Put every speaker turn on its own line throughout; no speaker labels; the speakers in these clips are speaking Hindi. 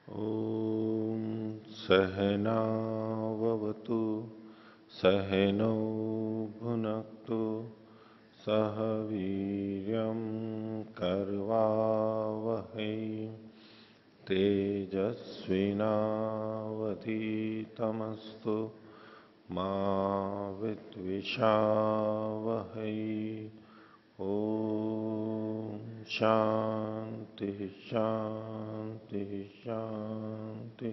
ॐ सहनाववतु सहनौ भुनक्तु सह वीर्यं करवावहै तेजस्विनावधीतमस्तु मा विद्विषावहै। ओम शांति शांति शांति।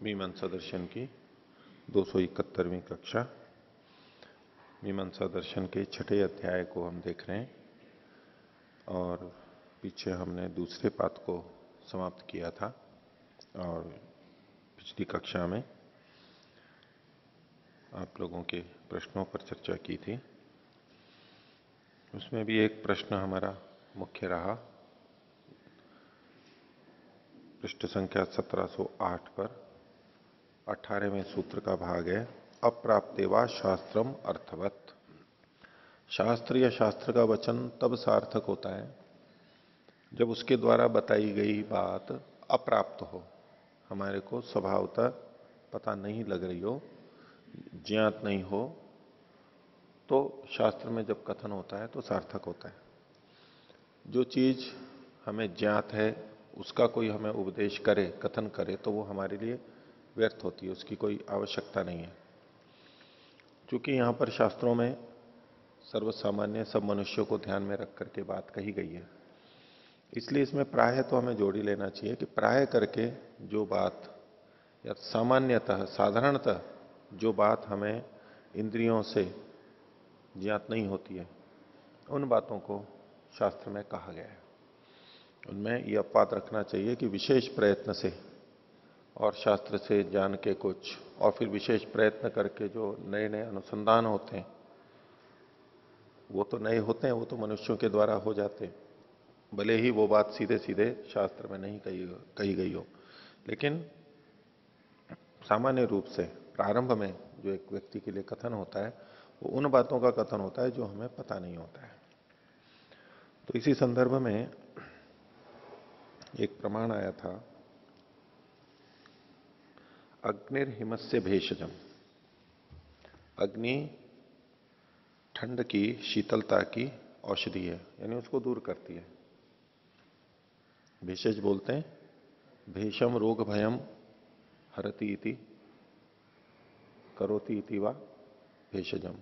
मीमांसा दर्शन की 271वीं कक्षा। मीमांसा दर्शन के छठे अध्याय को हम देख रहे हैं और पीछे हमने दूसरे पाद को समाप्त किया था और पिछली कक्षा में आप लोगों के प्रश्नों पर चर्चा की थी। उसमें भी एक प्रश्न हमारा मुख्य रहा, पृष्ठ संख्या 1708 पर 18वें सूत्र का भाग है, अप्राप्तेवा शास्त्रम अर्थवत। शास्त्र या शास्त्र का वचन तब सार्थक होता है जब उसके द्वारा बताई गई बात अप्राप्त हो, हमारे को स्वभावतः पता नहीं लग रही हो, ज्ञात नहीं हो, तो शास्त्र में जब कथन होता है तो सार्थक होता है। जो चीज हमें ज्ञात है उसका कोई हमें उपदेश करे, कथन करे, तो वो हमारे लिए व्यर्थ होती है, उसकी कोई आवश्यकता नहीं है। क्योंकि यहां पर शास्त्रों में सर्वसामान्य सब मनुष्यों को ध्यान में रख करके बात कही गई है, इसलिए इसमें प्राय तो हमें जोड़ ही लेना चाहिए कि प्राय करके जो बात या सामान्यतः साधारणतः जो बात हमें इंद्रियों से ज्ञात नहीं होती है, उन बातों को शास्त्र में कहा गया है। उनमें यह अपवाद रखना चाहिए कि विशेष प्रयत्न से और शास्त्र से जान के कुछ और फिर विशेष प्रयत्न करके जो नए नए अनुसंधान होते हैं, वो तो नए होते हैं, वो तो मनुष्यों के द्वारा हो जाते हैं, भले ही वो बात सीधे सीधे शास्त्र में नहीं कही गई हो। लेकिन सामान्य रूप से प्रारंभ में जो एक व्यक्ति के लिए कथन होता है वो उन बातों का कथन होता है जो हमें पता नहीं होता है। तो इसी संदर्भ में एक प्रमाण आया था, अग्निर्हिमस्य भेषजम। अग्नि ठंड की, शीतलता की औषधि है, यानी उसको दूर करती है। भेषज बोलते हैं, भेषम रोग भयम हरति इति करोति इति वा भेषजम।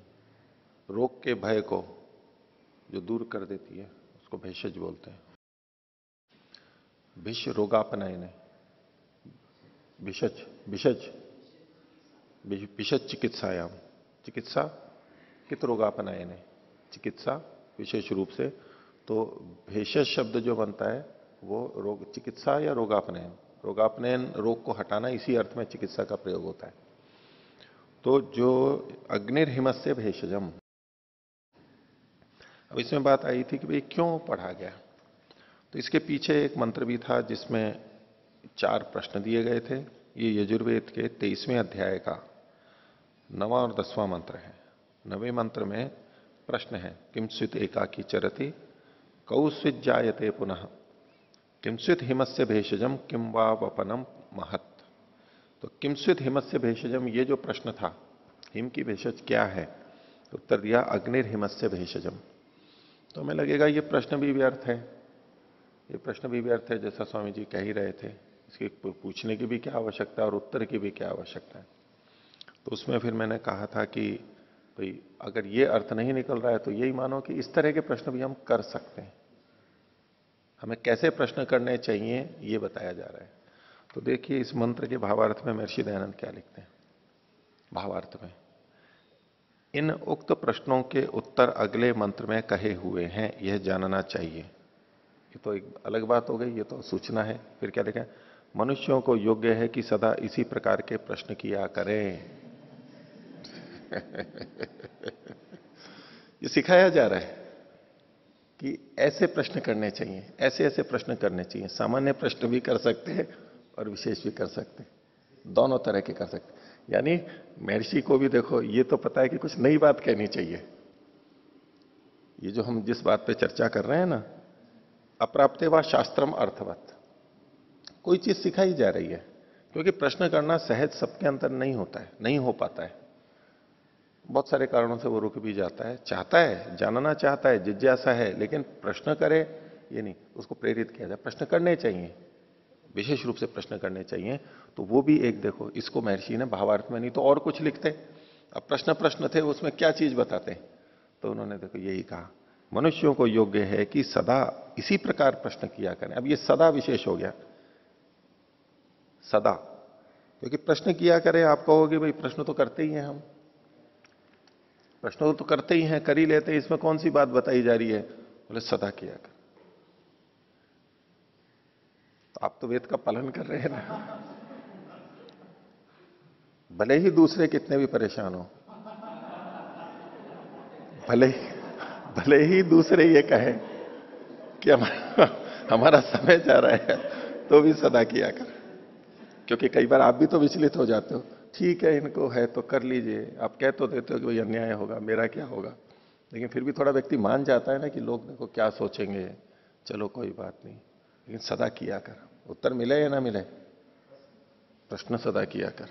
रोग के भय को जो दूर कर देती है उसको भेषज बोलते हैं। भिष रोगापनयने, भिषज भिषज भिषज चिकित्सायाम, चिकित्सा कित रोगापनयने, चिकित्सा विशेष रूप से। तो भेषज शब्द जो बनता है वो रोग चिकित्सा या रोगापनयन, रोगापनयन रोग को हटाना, इसी अर्थ में चिकित्सा का प्रयोग होता है। तो जो अग्निर्हिमस्य भेषजम, अब इसमें बात आई थी कि भाई क्यों पढ़ा गया, तो इसके पीछे एक मंत्र भी था जिसमें 4 प्रश्न दिए गए थे। ये यजुर्वेद के 23वें अध्याय का 9वां और 10वां मंत्र है। 9वें मंत्र में प्रश्न है, किमस्वित एकाकी चरति कौस्वित जायते पुनः किमस्वित हिमस्य भेषजम किम वा वपनम महत। तो किमस्वित हिमस्य भेषजम, ये जो प्रश्न था, हिम की भेषज क्या है, उत्तर दिया अग्निर्हिमस्य भेषजम। तो हमें लगेगा ये प्रश्न भी व्यर्थ है, ये प्रश्न भी व्यर्थ है, जैसा स्वामी जी कह ही रहे थे, इसके पूछने की भी क्या आवश्यकता है और उत्तर की भी क्या आवश्यकता है। तो उसमें फिर मैंने कहा था कि भाई अगर ये अर्थ नहीं निकल रहा है तो यही मानो कि इस तरह के प्रश्न भी हम कर सकते हैं, हमें कैसे प्रश्न करने चाहिए ये बताया जा रहा है। तो देखिए इस मंत्र के भावार्थ में महर्षि दयानंद क्या लिखते हैं। भावार्थ में, इन उक्त प्रश्नों के उत्तर अगले मंत्र में कहे हुए हैं, यह जानना चाहिए। ये तो एक अलग बात हो गई, ये तो सूचना है। फिर क्या लिखा है, मनुष्यों को योग्य है कि सदा इसी प्रकार के प्रश्न किया करें। ये सिखाया जा रहा है कि ऐसे प्रश्न करने चाहिए, ऐसे ऐसे प्रश्न करने चाहिए। सामान्य प्रश्न भी कर सकते हैं और विशेष भी कर सकते हैं, दोनों तरह के कर सकते हैं। यानी महर्षि को भी देखो ये तो पता है कि कुछ नई बात कहनी चाहिए। ये जो हम जिस बात पे चर्चा कर रहे हैं ना, अप्राप्ते व शास्त्रम अर्थवत। कोई चीज सिखाई जा रही है, क्योंकि प्रश्न करना सहज सबके अंदर नहीं होता है, नहीं हो पाता है। बहुत सारे कारणों से वो रुक भी जाता है, चाहता है, जानना चाहता है, जिज्ञासा है, लेकिन प्रश्न करे ये नहीं, उसको प्रेरित किया जाए। प्रश्न करने चाहिए, विशेष रूप से प्रश्न करने चाहिए। तो वो भी एक देखो, इसको महर्षि ने भावार्थ में नहीं तो और कुछ लिखते। अब प्रश्न प्रश्न थे, उसमें क्या चीज बताते, तो उन्होंने देखो यही कहा, मनुष्यों को योग्य है कि सदा इसी प्रकार प्रश्न किया करें। अब ये सदा विशेष हो गया, सदा, क्योंकि प्रश्न किया करें। आप कहोगे भाई प्रश्न तो करते ही हैं हम, प्रश्न तो करते ही हैं, कर ही लेते हैं, इसमें कौन सी बात बताई जा रही है? बोले सदा किया कर। तो आप तो वेद का पालन कर रहे हैं ना, भले ही दूसरे कितने भी परेशान हो, भले ही दूसरे ये कहे कि हमारा समय जा रहा है, तो भी सदा किया कर। क्योंकि कई बार आप भी तो विचलित हो जाते हो, ठीक है इनको है तो कर लीजिए, आप कह तो देते हो कि भाई अन्याय होगा, मेरा क्या होगा, लेकिन फिर भी थोड़ा व्यक्ति मान जाता है ना कि लोग देखो क्या सोचेंगे, चलो कोई बात नहीं, लेकिन सदा किया कर। उत्तर मिले या ना मिले, प्रश्न सदा किया कर।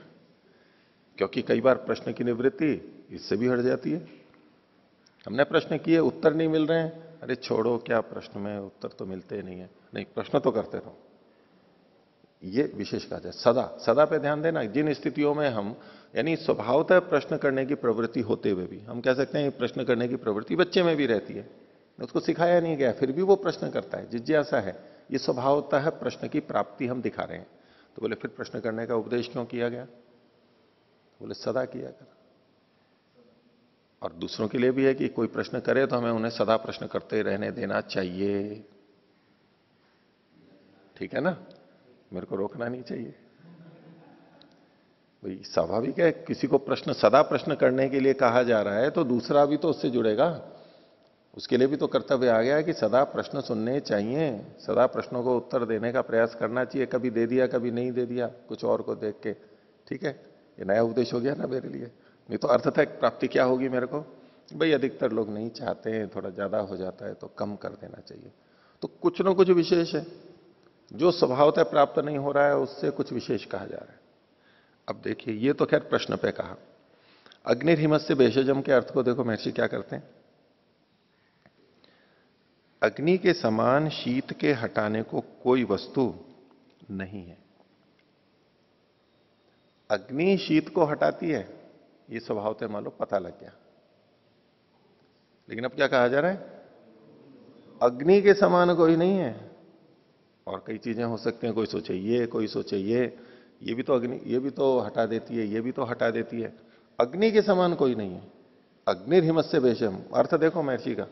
क्योंकि कई बार प्रश्न की निवृत्ति इससे भी हट जाती है। हमने प्रश्न किए, उत्तर नहीं मिल रहे हैं, अरे छोड़ो क्या प्रश्न में उत्तर तो मिलते नहीं है, नहीं प्रश्न तो करते रहो। ये विशेष कहा जाए सदा। सदा पे ध्यान देना, जिन स्थितियों में हम, यानी स्वभावतः प्रश्न करने की प्रवृत्ति होते हुए भी हम कह सकते हैं प्रश्न करने की प्रवृत्ति बच्चे में भी रहती है, उसको सिखाया नहीं गया फिर भी वो प्रश्न करता है, जिज्ञासा है, ये स्वभावतः प्रश्न की प्राप्ति हम दिखा रहे हैं। तो बोले फिर प्रश्न करने का उपदेश क्यों किया गया? बोले सदा किया कर। और दूसरों के लिए भी है कि कोई प्रश्न करे तो हमें उन्हें सदा प्रश्न करते रहने देना चाहिए, ठीक है ना, मेरे को रोकना नहीं चाहिए। भाई स्वाभाविक है, किसी को प्रश्न सदा प्रश्न करने के लिए कहा जा रहा है तो दूसरा भी तो उससे जुड़ेगा, उसके लिए भी तो कर्तव्य आ गया है कि सदा प्रश्न सुनने चाहिए, सदा प्रश्नों को उत्तर देने का प्रयास करना चाहिए। कभी दे दिया कभी नहीं दे दिया, कुछ और को देख के, ठीक है, ये नया उपदेश हो गया ना मेरे लिए। नहीं तो अर्थ था प्राप्ति क्या होगी मेरे को, भाई अधिकतर लोग नहीं चाहते हैं, थोड़ा ज्यादा हो जाता है तो कम कर देना चाहिए। तो कुछ ना कुछ विशेष है, जो स्वभावतः प्राप्त नहीं हो रहा है उससे कुछ विशेष कहा जा रहा है। अब देखिए, ये तो खैर प्रश्न पे कहा। अग्निर्हिमत से भेषजम के अर्थ को देखो महर्षि क्या करते हैं। अग्नि के समान शीत के हटाने को कोई वस्तु नहीं है। अग्नि शीत को हटाती है, ये स्वभावतः मान लो पता लग गया, लेकिन अब क्या कहा जा रहा है? अग्नि के समान कोई नहीं है। और कई चीजें हो सकती हैं, कोई सोचे ये, कोई सोचे ये भी तो अग्नि, ये भी तो हटा देती है, ये भी तो हटा देती है। अग्नि के समान कोई नहीं है। अग्निर्हिमत से भेषम, अर्थ देखो महर्षि का,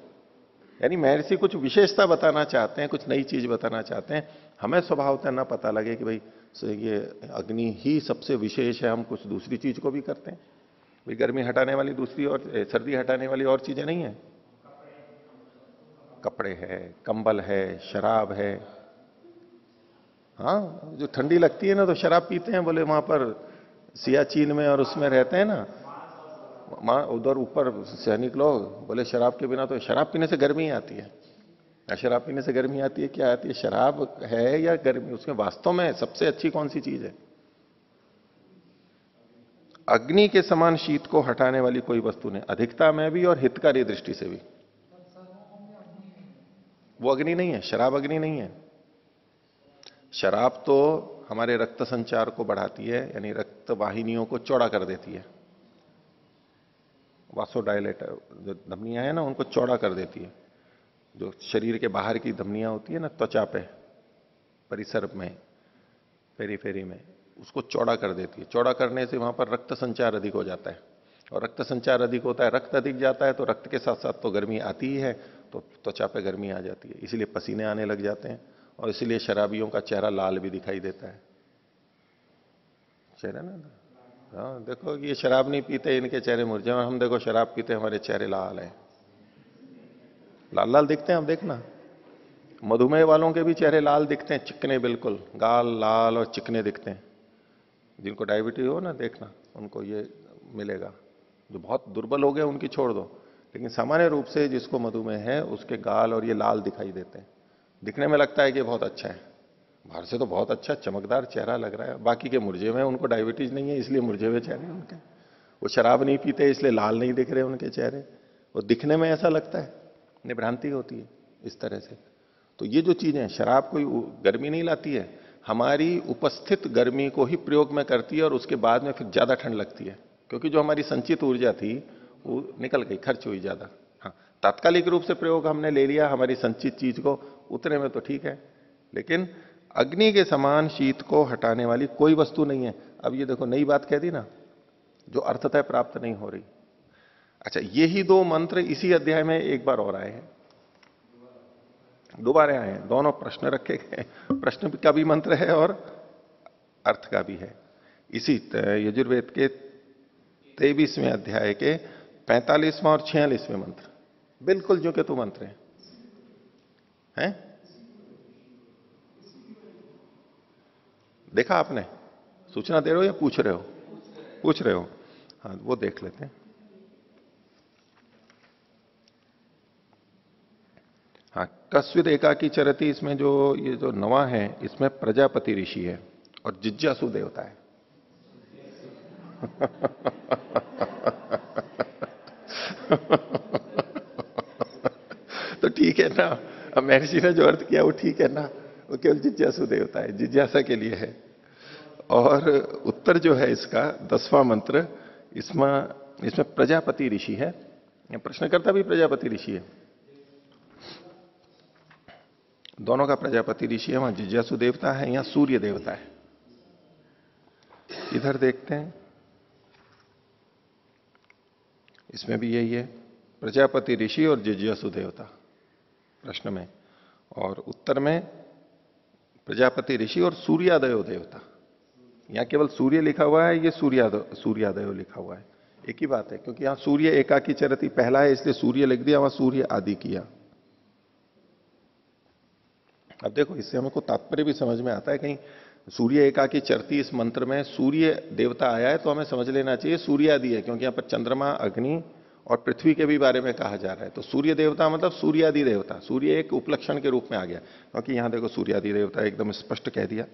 यानी महर्षि कुछ विशेषता बताना चाहते हैं, कुछ नई चीज बताना चाहते हैं। हमें स्वभावतः ना पता लगे कि भाई ये अग्नि ही सबसे विशेष है, हम कुछ दूसरी चीज को भी करते हैं। भाई गर्मी हटाने वाली दूसरी और सर्दी हटाने वाली और चीजें नहीं है, कपड़े है, कंबल है, शराब है। हाँ, जो ठंडी लगती है ना तो शराब पीते हैं, बोले वहां पर सियाचिन में और उसमें रहते हैं ना, वहां उधर ऊपर सैनिक लोग, बोले शराब के बिना तो, शराब पीने से गर्मी आती है। शराब पीने से गर्मी आती है, क्या आती है? शराब है या गर्मी, उसमें वास्तव में सबसे अच्छी कौन सी चीज है? अग्नि के समान शीत को हटाने वाली कोई वस्तु नहीं, अधिकता में भी और हितकारी दृष्टि से भी। वो अग्नि नहीं है, शराब अग्नि नहीं है। शराब तो हमारे रक्त संचार को बढ़ाती है, यानी रक्त वाहिनियों को चौड़ा कर देती है, वासोडायलेटर, जो धमनियां है ना उनको चौड़ा कर देती है। जो शरीर के बाहर की धमनियां होती है ना, त्वचा पे, परिसर में, पेरीफेरी में, उसको चौड़ा कर देती है। चौड़ा करने से वहां पर रक्त संचार अधिक हो जाता है, और रक्त संचार अधिक होता है, रक्त अधिक जाता है तो रक्त के साथ साथ तो गर्मी आती ही है, तो त्वचा पे गर्मी आ जाती है, इसलिए पसीने आने लग जाते हैं, और इसलिए शराबियों का चेहरा लाल भी दिखाई देता है। चेहरा ना, हाँ देखो, ये शराब नहीं पीते इनके चेहरे मुरझे, और हम देखो शराब पीते हमारे चेहरे लाल हैं, लाल लाल दिखते हैं। अब देखना, मधुमेह वालों के भी चेहरे लाल दिखते हैं, चिकने, बिल्कुल गाल लाल और चिकने दिखते हैं। जिनको डायबिटीज हो ना, देखना उनको ये मिलेगा। जो बहुत दुर्बल हो गए उनकी छोड़ दो, लेकिन सामान्य रूप से जिसको मधुमेह है उसके गाल और ये लाल दिखाई देते हैं। दिखने में लगता है कि बहुत अच्छा है, बाहर से तो बहुत अच्छा चमकदार चेहरा लग रहा है, बाकी के मुरझे हुए हैं, उनको डायबिटीज नहीं है इसलिए मुरझे हुए चेहरे हैं उनके, वो शराब नहीं पीते इसलिए लाल नहीं दिख रहे उनके चेहरे, वो दिखने में ऐसा लगता है, इन्हें भ्रांति होती है इस तरह से। तो ये जो चीजें, शराब कोई गर्मी नहीं लाती है, हमारी उपस्थित गर्मी को ही प्रयोग में करती है और उसके बाद में फिर ज्यादा ठंड लगती है, क्योंकि जो हमारी संचित ऊर्जा थी वो निकल गई, खर्च हुई ज्यादा। हाँ, तात्कालिक रूप से प्रयोग हमने ले लिया हमारी संचित चीज को, उतने में तो ठीक है, लेकिन अग्नि के समान शीत को हटाने वाली कोई वस्तु नहीं है। अब ये देखो नई बात कह दी ना, जो अर्थतः प्राप्त नहीं हो रही। अच्छा, यही दो मंत्र इसी अध्याय में एक बार और आए हैं, दोबारा आए हैं, दोनों प्रश्न रखे गए, प्रश्न का भी मंत्र है और अर्थ का भी है। इसी यजुर्वेद के 23वें अध्याय के 45वां और 46वें मंत्र, बिल्कुल जो के तू मंत्र हैं। देखा आपने? सूचना दे रहे हो या पूछ रहे हो? पूछ रहे हो, हाँ वो देख लेते हैं। हाँ, कस्विद एकाकी चरती, इसमें जो ये जो नवा है इसमें प्रजापति ऋषि है और जिज्ञासु देवता है। तो ठीक है ना, अब महर्षि ने जो अर्थ किया वो ठीक है ना, वो केवल जिज्ञासु देवता है, जिज्ञासा के लिए है। और उत्तर जो है इसका 10वां मंत्र, इसमें इसमें प्रजापति ऋषि है, प्रश्नकर्ता भी प्रजापति ऋषि है, दोनों का प्रजापति ऋषि है, वहां जिज्ञासु देवता है, यहां सूर्य देवता है। इधर देखते हैं, इसमें भी यही है, प्रजापति ऋषि और जिज्ञासु देवता प्रश्न में, और उत्तर में प्रजापति ऋषि और सूर्यादयो देवता। यहां केवल सूर्य लिखा हुआ है, ये सूर्यादयो लिखा हुआ है, एक ही बात है, क्योंकि यहां सूर्य एकाकी चरती पहला है इसलिए सूर्य लिख दिया, वहां सूर्य आदि किया। अब देखो इससे हमको तात्पर्य भी समझ में आता है, कहीं सूर्य एकाकी चरती इस मंत्र में सूर्य देवता आया है तो हमें समझ लेना चाहिए सूर्य आदि है, क्योंकि यहां पर चंद्रमा, अग्नि और पृथ्वी के भी बारे में कहा जा रहा है, तो सूर्य देवता मतलब सूर्यादि देवता, सूर्य एक उपलक्षण के रूप में आ गया, क्योंकि यहां देखो सूर्यादि देवता एकदम स्पष्ट कह दिया,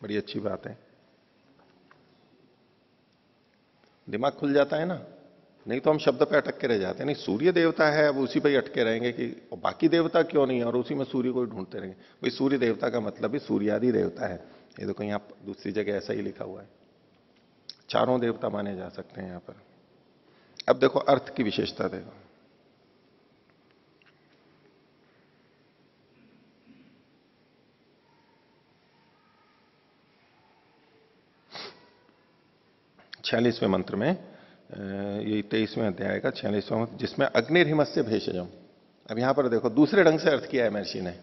बड़ी अच्छी बात है, दिमाग खुल जाता है ना, नहीं तो हम शब्द पे अटक के रह जाते हैं, नहीं सूर्य देवता है अब उसी पे ही अटके रहेंगे कि बाकी देवता क्यों नहीं है, और उसी में सूर्य को ढूंढते रहेंगे। भाई सूर्य देवता का मतलब भी सूर्यादि देवता है, ये देखो यहां दूसरी जगह ऐसा ही लिखा हुआ है, चारों देवता माने जा सकते हैं यहां पर। अब देखो अर्थ की विशेषता देखो, छियालीसवें मंत्र में, ये 23वें अध्याय का 46वां मंत्र, जिसमें अग्निर्हिमस्य भेषजम। अब यहां पर देखो दूसरे ढंग से अर्थ किया है महर्षि ने,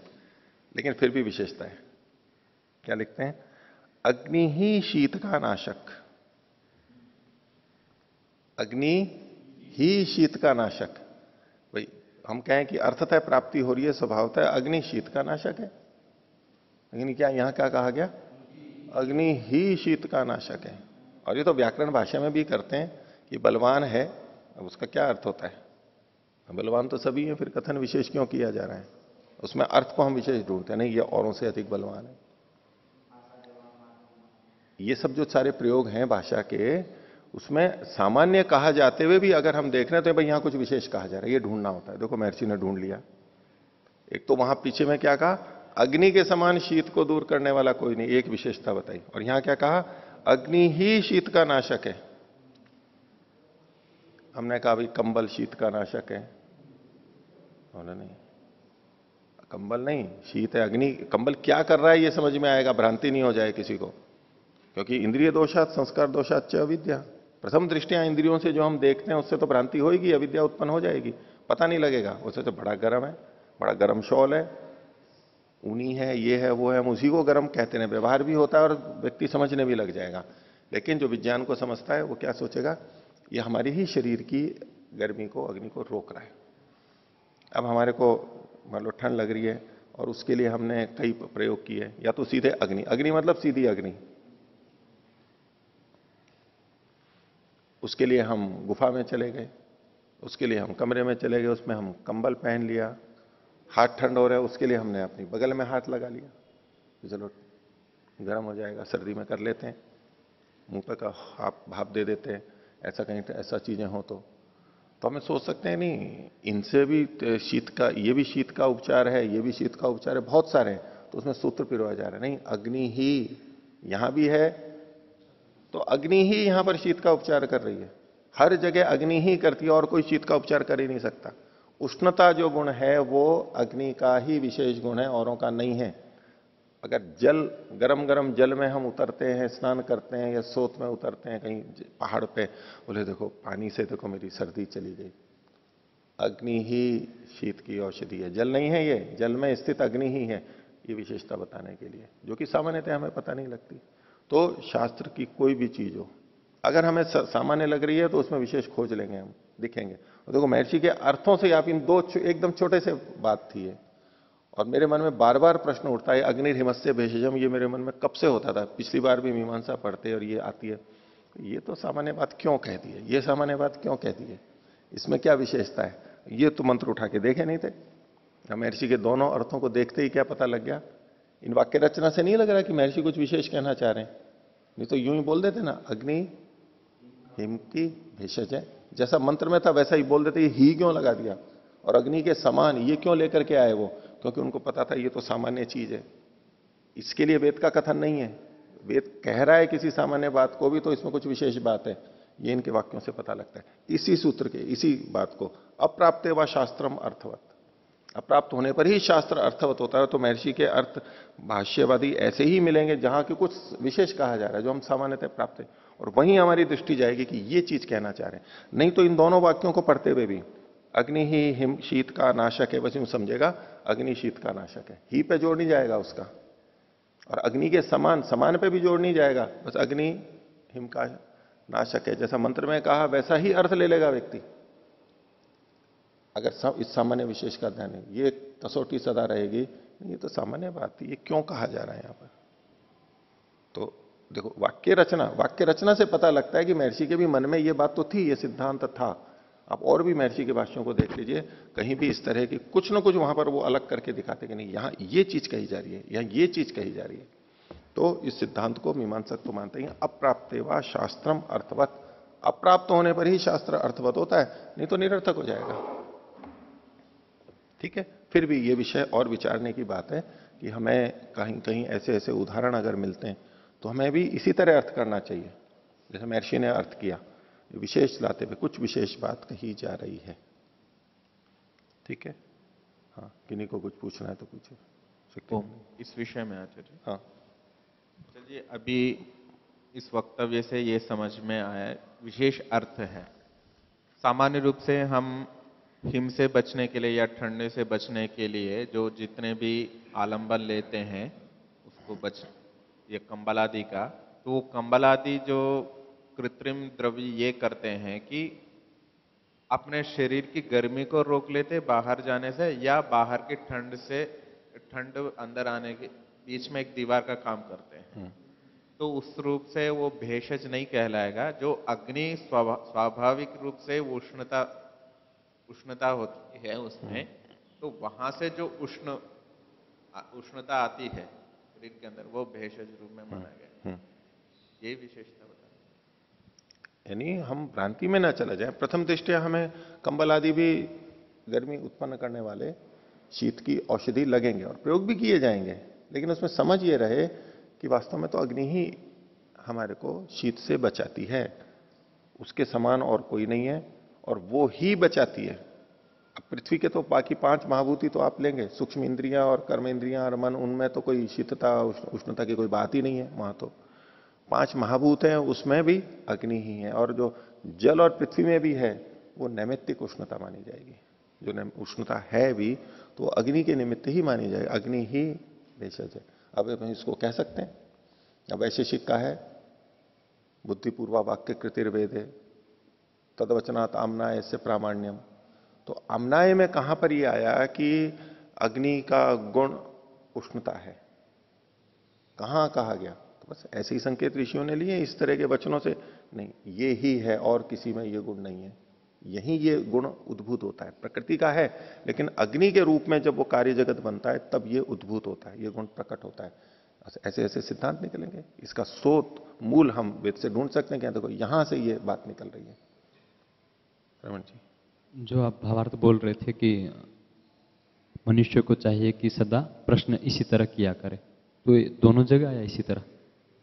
लेकिन फिर भी विशेषता है, क्या लिखते हैं, अग्नि ही शीत का नाशक, अग्नि ही शीत का नाशक। भाई हम कहें कि अर्थतः प्राप्ति हो रही है, स्वभावतः अग्नि शीत का नाशक है, लेकिन क्या यहां क्या कहा गया, अग्नि ही शीत का नाशक है। और ये तो व्याकरण भाषा में भी करते हैं कि बलवान है, अब उसका क्या अर्थ होता है, बलवान तो सभी है, फिर कथन विशेष क्यों किया जा रहा है, उसमें अर्थ को हम विशेष ढूंढते हैं, नहीं ये औरों से अधिक बलवान है। ये सब जो सारे प्रयोग हैं भाषा के, उसमें सामान्य कहा जाते हुए भी अगर हम देख रहे हैं तो भाई यहां कुछ विशेष कहा जा रहा है, ये ढूंढना होता है। देखो महर्षि ने ढूंढ लिया, एक तो वहां पीछे में क्या कहा, अग्नि के समान शीत को दूर करने वाला कोई नहीं, एक विशेषता बताई, और यहां क्या कहा, अग्नि ही शीत का नाशक है। हमने कहा भाई कंबल शीत का नाशक है, बोला नहीं, कंबल नहीं, शीत है, अग्नि, कंबल क्या कर रहा है ये समझ में आएगा, भ्रांति नहीं हो जाए किसी को, क्योंकि इंद्रिय दोषात संस्कार दोषात च अविद्या, प्रथम दृष्टिया इंद्रियों से जो हम देखते हैं उससे तो भ्रांति होगी, अविद्या उत्पन्न हो जाएगी, पता नहीं लगेगा, उससे तो बड़ा गर्म है, बड़ा गर्म शॉल है, ऊनी है, ये है वो है, हम उसी को गर्म कहते हैं, व्यवहार भी होता है और व्यक्ति समझने भी लग जाएगा। लेकिन जो विज्ञान को समझता है वो क्या सोचेगा, ये हमारे ही शरीर की गर्मी को, अग्नि को रोक रहा है। अब हमारे को मान लो ठंड लग रही है और उसके लिए हमने कई प्रयोग किए, या तो सीधे अग्नि, अग्नि मतलब सीधी अग्नि, उसके लिए हम गुफा में चले गए, उसके लिए हम कमरे में चले गए, उसमें हम कंबल पहन लिया, हाथ ठंड हो रहा है उसके लिए हमने अपनी बगल में हाथ लगा लिया कि चलो गर्म हो जाएगा, सर्दी में कर लेते हैं, मुंह पे का आप भाप दे देते हैं, ऐसा कहीं ऐसा चीजें हो तो हमें सोच सकते हैं नहीं इनसे भी शीत का, ये भी शीत का उपचार है, ये भी शीत का उपचार है, बहुत सारे हैं, तो उसमें सूत्र पिरोया जा रहा है। नहीं, अग्नि ही यहां भी है, तो अग्नि ही यहां पर शीत का उपचार कर रही है। हर जगह अग्नि ही करती है और कोई शीत का उपचार कर ही नहीं सकता। उष्णता जो गुण है वो अग्नि का ही विशेष गुण है, औरों का नहीं है। अगर जल, गरम गरम जल में हम उतरते हैं, स्नान करते हैं या सोत में उतरते हैं कहीं पहाड़ पे, बोले देखो पानी से देखो मेरी सर्दी चली गई, अग्नि ही शीत की औषधि है। जल नहीं है, ये जल में स्थित अग्नि ही है, ये विशेषता बताने के लिए, जो कि सामान्यतः हमें पता नहीं लगती। तो शास्त्र की कोई भी चीज हो, अगर हमें सामान्य लग रही है तो उसमें विशेष खोज लेंगे हम, दिखेंगे। और देखो महर्षि के अर्थों से आप इन दो एकदम छोटे से बात थी है, और मेरे मन में बार बार प्रश्न उठता है, अग्निर्हिमस्य भेषजम, ये मेरे मन में कब से होता था, पिछली बार भी मीमांसा पढ़ते और ये आती है, ये तो सामान्य बात क्यों कह दी है, ये सामान्य बात क्यों कह दी है, इसमें क्या विशेषता है। ये तो मंत्र उठा के देखे नहीं थे, महर्षि के दोनों अर्थों को देखते ही क्या पता लग गया। इन वाक्य रचना से नहीं लग रहा कि महर्षि कुछ विशेष कहना चाह रहे हैं, नहीं तो यूं ही बोल देते ना, अग्नि हिम की भेषज है, जैसा मंत्र में था वैसा ही बोल देते, ये ही क्यों लगा दिया, और अग्नि के समान ये क्यों लेकर के आए वो, क्योंकि उनको पता था ये तो सामान्य चीज है, इसके लिए वेद का कथन नहीं है। वेद कह रहा है किसी सामान्य बात को भी तो इसमें कुछ विशेष बात है, ये इनके वाक्यों से पता लगता है। इसी सूत्र के इसी बात को अप्राप्ते व शास्त्रम अर्थवत, अप्राप्त होने पर ही शास्त्र अर्थवत होता है। तो महर्षि के अर्थ भाष्यवादी ऐसे ही मिलेंगे जहां की कुछ विशेष कहा जा रहा है जो हम सामान्यतः प्राप्त है, और वहीं हमारी दृष्टि जाएगी कि ये चीज कहना चाह रहे हैं। नहीं तो इन दोनों वाक्यों को पढ़ते हुए भी अग्नि ही हिम शीत का नाशक है, बस यूं समझेगा अग्नि शीत का नाशक है, ही पे जोड़ नहीं जाएगा उसका, और अग्नि के समान, समान पे भी जोड़ नहीं जाएगा, बस अग्नि हिम का नाशक है, जैसा मंत्र में कहा वैसा ही अर्थ ले लेगा व्यक्ति, अगर सब इस सामान्य विशेष का ध्यान है। ये कसौटी सदा रहेगी, ये तो सामान्य बात है, ये क्यों कहा जा रहा है यहां पर। तो देखो वाक्य रचना से पता लगता है कि महर्षि के भी मन में ये बात तो थी, ये सिद्धांत था। आप और भी महर्षि के भाष्यों को देख लीजिए, कहीं भी इस तरह की कुछ ना कुछ वहां पर वो अलग करके दिखाते कि नहीं यहां ये चीज कही जा रही है, यहां ये चीज कही जा रही है। तो इस सिद्धांत को मीमांसक तो मानते ही, अप्राप्ते व शास्त्रम अर्थवत, अप्राप्त होने पर ही शास्त्र अर्थवत होता है, नहीं तो निरर्थक हो जाएगा। ठीक है, फिर भी ये विषय और विचारने की बात है कि हमें कहीं कहीं ऐसे ऐसे उदाहरण अगर मिलते हैं तो हमें भी इसी तरह अर्थ करना चाहिए जैसे महर्षि ने अर्थ किया, विशेष लाते हुए कुछ विशेष बात कही जा रही है। ठीक है, हाँ, किन्हीं को कुछ पूछना है तो पूछे सकते हैं।
इस विषय में आचार्य,
हाँ
चलिए अभी इस वक्तव्य से ये समझ में आया विशेष अर्थ है। सामान्य रूप से हम हिम से बचने के लिए या ठंडे से बचने के लिए जो जितने भी आलंबन लेते हैं उसको बच, ये कंबल आदि का, तो वो कंबल आदि जो कृत्रिम द्रव्य ये करते हैं कि अपने शरीर की गर्मी को रोक लेते बाहर जाने से, या बाहर की ठंड से, ठंड अंदर आने के बीच में एक दीवार का काम करते हैं। तो उस रूप से वो भेषज नहीं कहलाएगा। जो अग्नि स्वाभाविक रूप से उष्णता होती है उसमें, तो वहां से जो उष्णता आती है शरीर के अंदर, वो भेषज रूप में माना गया। ये विशेषता बता,
यानी हम भ्रांति में ना चला जाए। प्रथम दृष्टया हमें कंबल आदि भी गर्मी उत्पन्न करने वाले शीत की औषधि लगेंगे और प्रयोग भी किए जाएंगे, लेकिन उसमें समझ ये रहे कि वास्तव में तो अग्नि ही हमारे को शीत से बचाती है, उसके समान और कोई नहीं है, और वो ही बचाती है। अब पृथ्वी के तो बाकी 5 महाभूति तो आप लेंगे, सूक्ष्म इंद्रियां और कर्म इंद्रियां और मन, उनमें तो कोई शीतता उष्णता की कोई बात ही नहीं है। वहां तो 5 महाभूत हैं, उसमें भी अग्नि ही है, और जो जल और पृथ्वी में भी है वो नैमित्तिक उष्णता मानी जाएगी। जो उष्णता है भी तो अग्नि के निमित्त ही मानी जाएगी, अग्नि ही भेषज है। अब हम इसको कह सकते हैं, अब वैशेषिक का है बुद्धिपूर्वा वाक्य कृतिर्वेद है तदवचनात् आमनाय से प्रामाण्यम। तो आमनाय में कहां पर यह आया कि अग्नि का गुण उष्णता है, कहां कहा गया? तो बस ऐसे ही संकेत ऋषियों ने लिए इस तरह के वचनों से, नहीं ये ही है और किसी में ये गुण नहीं है, यही ये गुण उद्भूत होता है, प्रकृति का है, लेकिन अग्नि के रूप में जब वो कार्य जगत बनता है तब ये उद्भूत होता है, ये गुण प्रकट होता है। ऐसे ऐसे सिद्धांत निकलेंगे, इसका स्रोत मूल हम वेद से ढूंढ सकते हैं क्या, देखो यहां से ये बात निकल रही है। रमन जी,
जो आप भावार्थ बोल रहे थे कि मनुष्य को चाहिए कि सदा प्रश्न इसी तरह किया करे, तो ये दोनों जगह आया इसी तरह,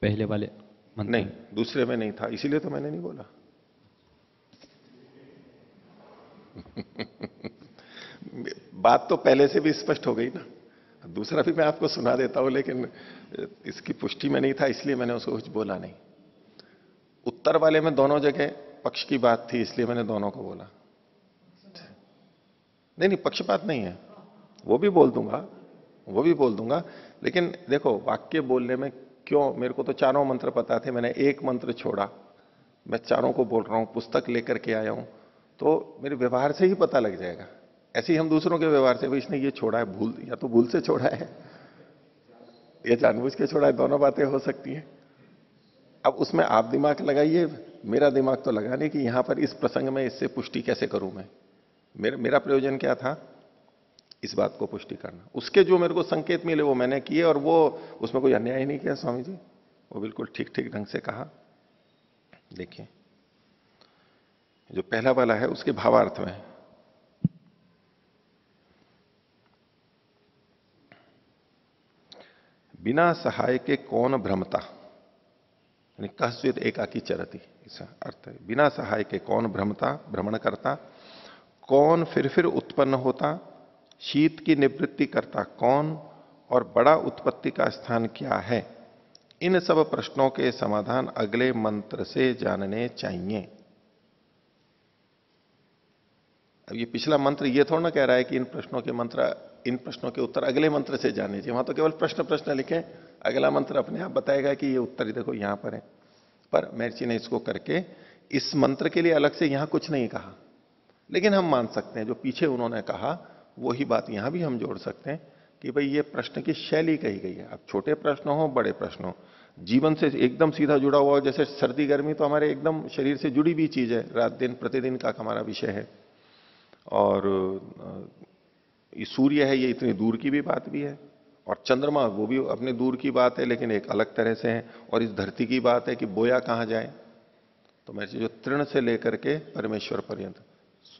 पहले वाले मंत्र
नहीं, दूसरे में नहीं था, इसीलिए तो मैंने नहीं बोला। बात तो पहले से भी स्पष्ट हो गई ना, दूसरा भी मैं आपको सुना देता हूं, लेकिन इसकी पुष्टि में नहीं था इसलिए मैंने उसको कुछ बोला नहीं। उत्तर वाले में दोनों जगह पक्ष की बात थी, इसलिए मैंने दोनों को बोला। नहीं नहीं, पक्षपात नहीं है, वो भी बोल दूंगा, वो भी बोल दूंगा, लेकिन देखो वाक्य बोलने में क्यों, मेरे को तो चारों मंत्र पता थे, मैंने एक मंत्र छोड़ा, मैं चारों को बोल रहा हूं, पुस्तक लेकर के आया हूं, तो मेरे व्यवहार से ही पता लग जाएगा। ऐसे ही हम दूसरों के व्यवहार से, भाई इसने ये छोड़ा है भूल, या तो भूल से छोड़ा है या जानबूझ के छोड़ा है, दोनों बातें हो सकती हैं। अब उसमें आप दिमाग लगाइए, मेरा दिमाग तो लगा नहीं कि यहां पर इस प्रसंग में इससे पुष्टि कैसे करूं मैं। मेरा प्रयोजन क्या था, इस बात को पुष्टि करना। उसके जो मेरे को संकेत मिले वो मैंने किए, और वो उसमें कोई अन्याय नहीं किया स्वामी जी, वो बिल्कुल ठीक ठीक ढंग से कहा। देखिए जो पहला वाला है उसके भावार्थ में, बिना सहाय के कौन भ्रमता, यानी कस्वित एकाकी चरती, इसका अर्थ है बिना सहाय के कौन भ्रमता, भ्रमण करता, कौन फिर उत्पन्न होता, शीत की निवृत्ति करता कौन, और बड़ा उत्पत्ति का स्थान क्या है, इन सब प्रश्नों के समाधान अगले मंत्र से जानने चाहिए। अब ये पिछला मंत्र ये थोड़ा ना कह रहा है कि इन प्रश्नों के उत्तर अगले मंत्र से जानने चाहिए, वहां तो केवल प्रश्न प्रश्न लिखे, अगला मंत्र अपने आप बताएगा कि ये उत्तर ही देखो यहां पर है। पर महर्षि ने इसको करके इस मंत्र के लिए अलग से यहां कुछ नहीं कहा, लेकिन हम मान सकते हैं जो पीछे उन्होंने कहा वही बात यहां भी हम जोड़ सकते हैं कि भाई ये प्रश्न की शैली कही गई है। अब छोटे प्रश्न हो बड़े प्रश्न हो, जीवन से एकदम सीधा जुड़ा हुआ हो, जैसे सर्दी गर्मी तो हमारे एकदम शरीर से जुड़ी भी चीज है, रात दिन प्रतिदिन का हमारा विषय है, और ये सूर्य है ये इतनी दूर की भी बात भी है, और चंद्रमा वो भी अपने दूर की बात है लेकिन एक अलग तरह से है, और इस धरती की बात है कि बोया कहां जाए। तो मैं जो तृण से लेकर के परमेश्वर पर्यंत,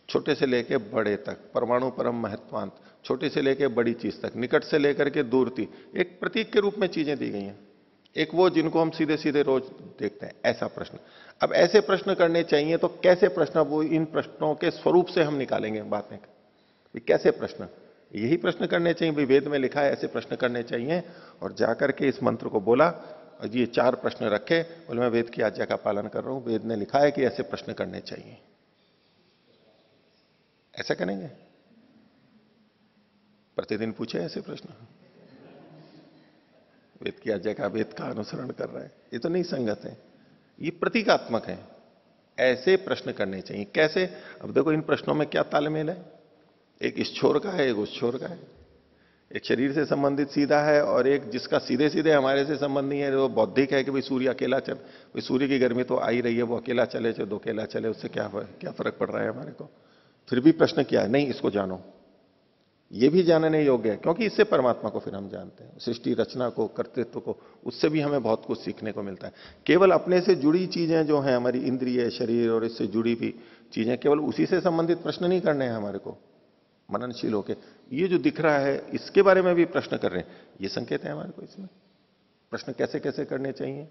छोटे से लेके बड़े तक, परमाणु परम महत्वांत, छोटे से लेके बड़ी चीज तक, निकट से लेकर के दूर तक, एक प्रतीक के रूप में चीजें दी गई हैं। एक वो जिनको हम सीधे सीधे रोज देखते हैं, ऐसा प्रश्न। अब ऐसे प्रश्न करने चाहिए तो कैसे प्रश्न, वो इन प्रश्नों के स्वरूप से हम निकालेंगे बातें, कैसे प्रश्न, यही प्रश्न करने चाहिए, भाई वेद में लिखा है ऐसे प्रश्न करने चाहिए, और जाकर के इस मंत्र को बोला, और ये 4 प्रश्न रखे, बोले मैं वेद की आज्ञा का पालन कर रहा हूं, वेद ने लिखा है कि ऐसे प्रश्न करने चाहिए, ऐसा करेंगे। प्रतिदिन पूछे ऐसे प्रश्न, वेद की आज्ञा का वेद का अनुसरण कर रहा है, ये तो नहीं संगत है, ये प्रतीकात्मक है। ऐसे प्रश्न करने चाहिए। कैसे, अब देखो इन प्रश्नों में क्या तालमेल है, एक इस छोर का है एक उस छोर का है, एक शरीर से संबंधित सीधा है और एक जिसका सीधे सीधे हमारे से संबंध नहीं है, वो बौद्धिक है कि भाई सूर्य अकेला चल, भाई सूर्य की गर्मी तो आ ही रही है, वो अकेला चले चाहे दो अकेला चले, उससे क्या फर्क पड़ रहा है हमारे को। फिर भी प्रश्न किया है, नहीं इसको जानो, ये भी जानने योग्य है, क्योंकि इससे परमात्मा को फिर हम जानते हैं, सृष्टि रचना को, कर्तृत्व को, उससे भी हमें बहुत कुछ सीखने को मिलता है। केवल अपने से जुड़ी चीजें जो हैं, हमारी इंद्रिय, शरीर और इससे जुड़ी भी चीजें, केवल उसी से संबंधित प्रश्न नहीं करने हैं हमारे को, मननशील होके ये जो दिख रहा है इसके बारे में भी प्रश्न कर रहे हैं, ये संकेत है हमारे को। इसमें प्रश्न कैसे कैसे करने चाहिए,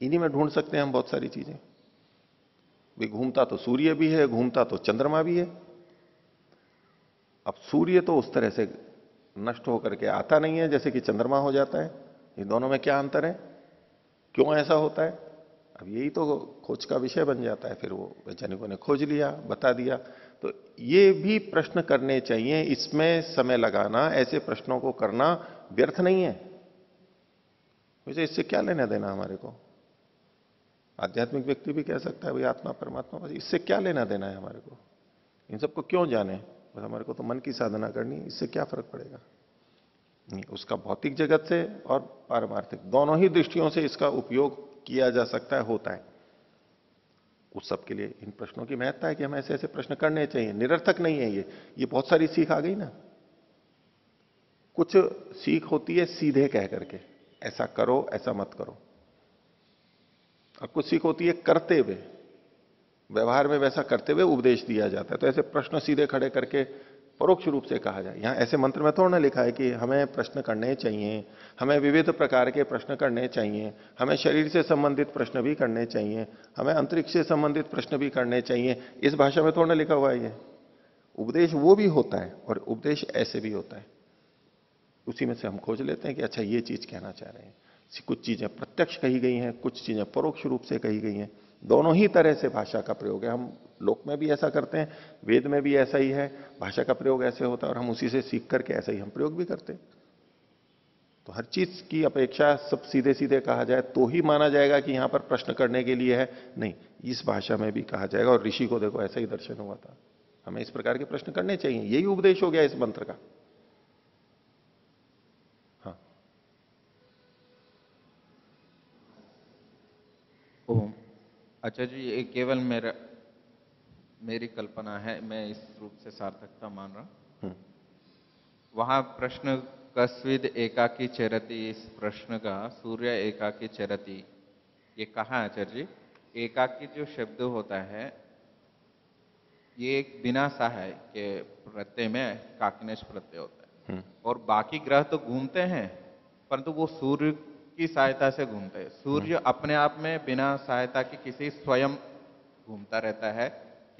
इन्हीं में ढूंढ सकते हैं हम बहुत सारी चीजें। भाई घूमता तो सूर्य भी है, घूमता तो चंद्रमा भी है। अब सूर्य तो उस तरह से नष्ट होकर के आता नहीं है जैसे कि चंद्रमा हो जाता है, ये दोनों में क्या अंतर है, क्यों ऐसा होता है, अब यही तो खोज का विषय बन जाता है। फिर वो वैज्ञानिकों ने खोज लिया, बता दिया, तो ये भी प्रश्न करने चाहिए, इसमें समय लगाना, ऐसे प्रश्नों को करना व्यर्थ नहीं है। वैसे इससे क्या लेना देना हमारे को, आध्यात्मिक व्यक्ति भी कह सकता है भाई आत्मा परमात्मा, इससे क्या लेना देना है हमारे को, इन सबको क्यों जाने, बस हमारे को तो मन की साधना करनी, इससे क्या फर्क पड़ेगा। नहीं, उसका भौतिक जगत से और पारमार्थिक दोनों ही दृष्टियों से इसका उपयोग किया जा सकता है, होता है। उस सब के लिए इन प्रश्नों की महत्ता है कि हमें ऐसे ऐसे प्रश्न करने चाहिए, निरर्थक नहीं है ये बहुत सारी सीख आ गई ना। कुछ सीख होती है सीधे कह करके, ऐसा करो ऐसा मत करो, और कुछ सीख होती है करते हुए, व्यवहार में वैसा करते हुए उपदेश दिया जाता है। तो ऐसे प्रश्न सीधे खड़े करके परोक्ष रूप से कहा जाए, यहां ऐसे मंत्र में थोड़ा ना लिखा है कि हमें प्रश्न करने चाहिए, हमें विविध प्रकार के प्रश्न करने चाहिए, हमें शरीर से संबंधित प्रश्न भी करने चाहिए, हमें अंतरिक्ष से संबंधित प्रश्न भी करने चाहिए, इस भाषा में थोड़ा ना लिखा हुआ है ये। उपदेश वो भी होता है और उपदेश ऐसे भी होता है। उसी में से हम खोज लेते हैं कि अच्छा ये चीज कहना चाह रहे हैं। कुछ चीजें प्रत्यक्ष कही गई हैं, कुछ चीजें परोक्ष रूप से कही गई हैं। दोनों ही तरह से भाषा का प्रयोग है। हम लोक में भी ऐसा करते हैं, वेद में भी ऐसा ही है, भाषा का प्रयोग ऐसे होता है और हम उसी से सीख करके ऐसा ही हम प्रयोग भी करते हैं। तो हर चीज की अपेक्षा सब सीधे सीधे कहा जाए तो ही माना जाएगा कि यहां पर प्रश्न करने के लिए है, नहीं, इस भाषा में भी कहा जाएगा। और ऋषि को देखो ऐसा ही दर्शन हुआ था, हमें इस प्रकार के प्रश्न करने चाहिए, यही उपदेश हो गया इस मंत्र का। हाँ।
ओम। अच्छा जी, ये केवल मेरी कल्पना है, मैं इस रूप से सार्थकता मान रहा हूं। वहां प्रश्न कस्विद एकाकी चरति, इस प्रश्न का सूर्य एकाकी चरति, ये कहा है आचार्य जी। एकाकी जो शब्द होता है ये एक बिना सहाय के प्रत्यय में काकिनेश प्रत्यय होता है, और बाकी ग्रह तो घूमते हैं परंतु वो सूर्य की सहायता से घूमते हैं। सूर्य अपने आप में बिना सहायता के किसी स्वयं घूमता रहता है,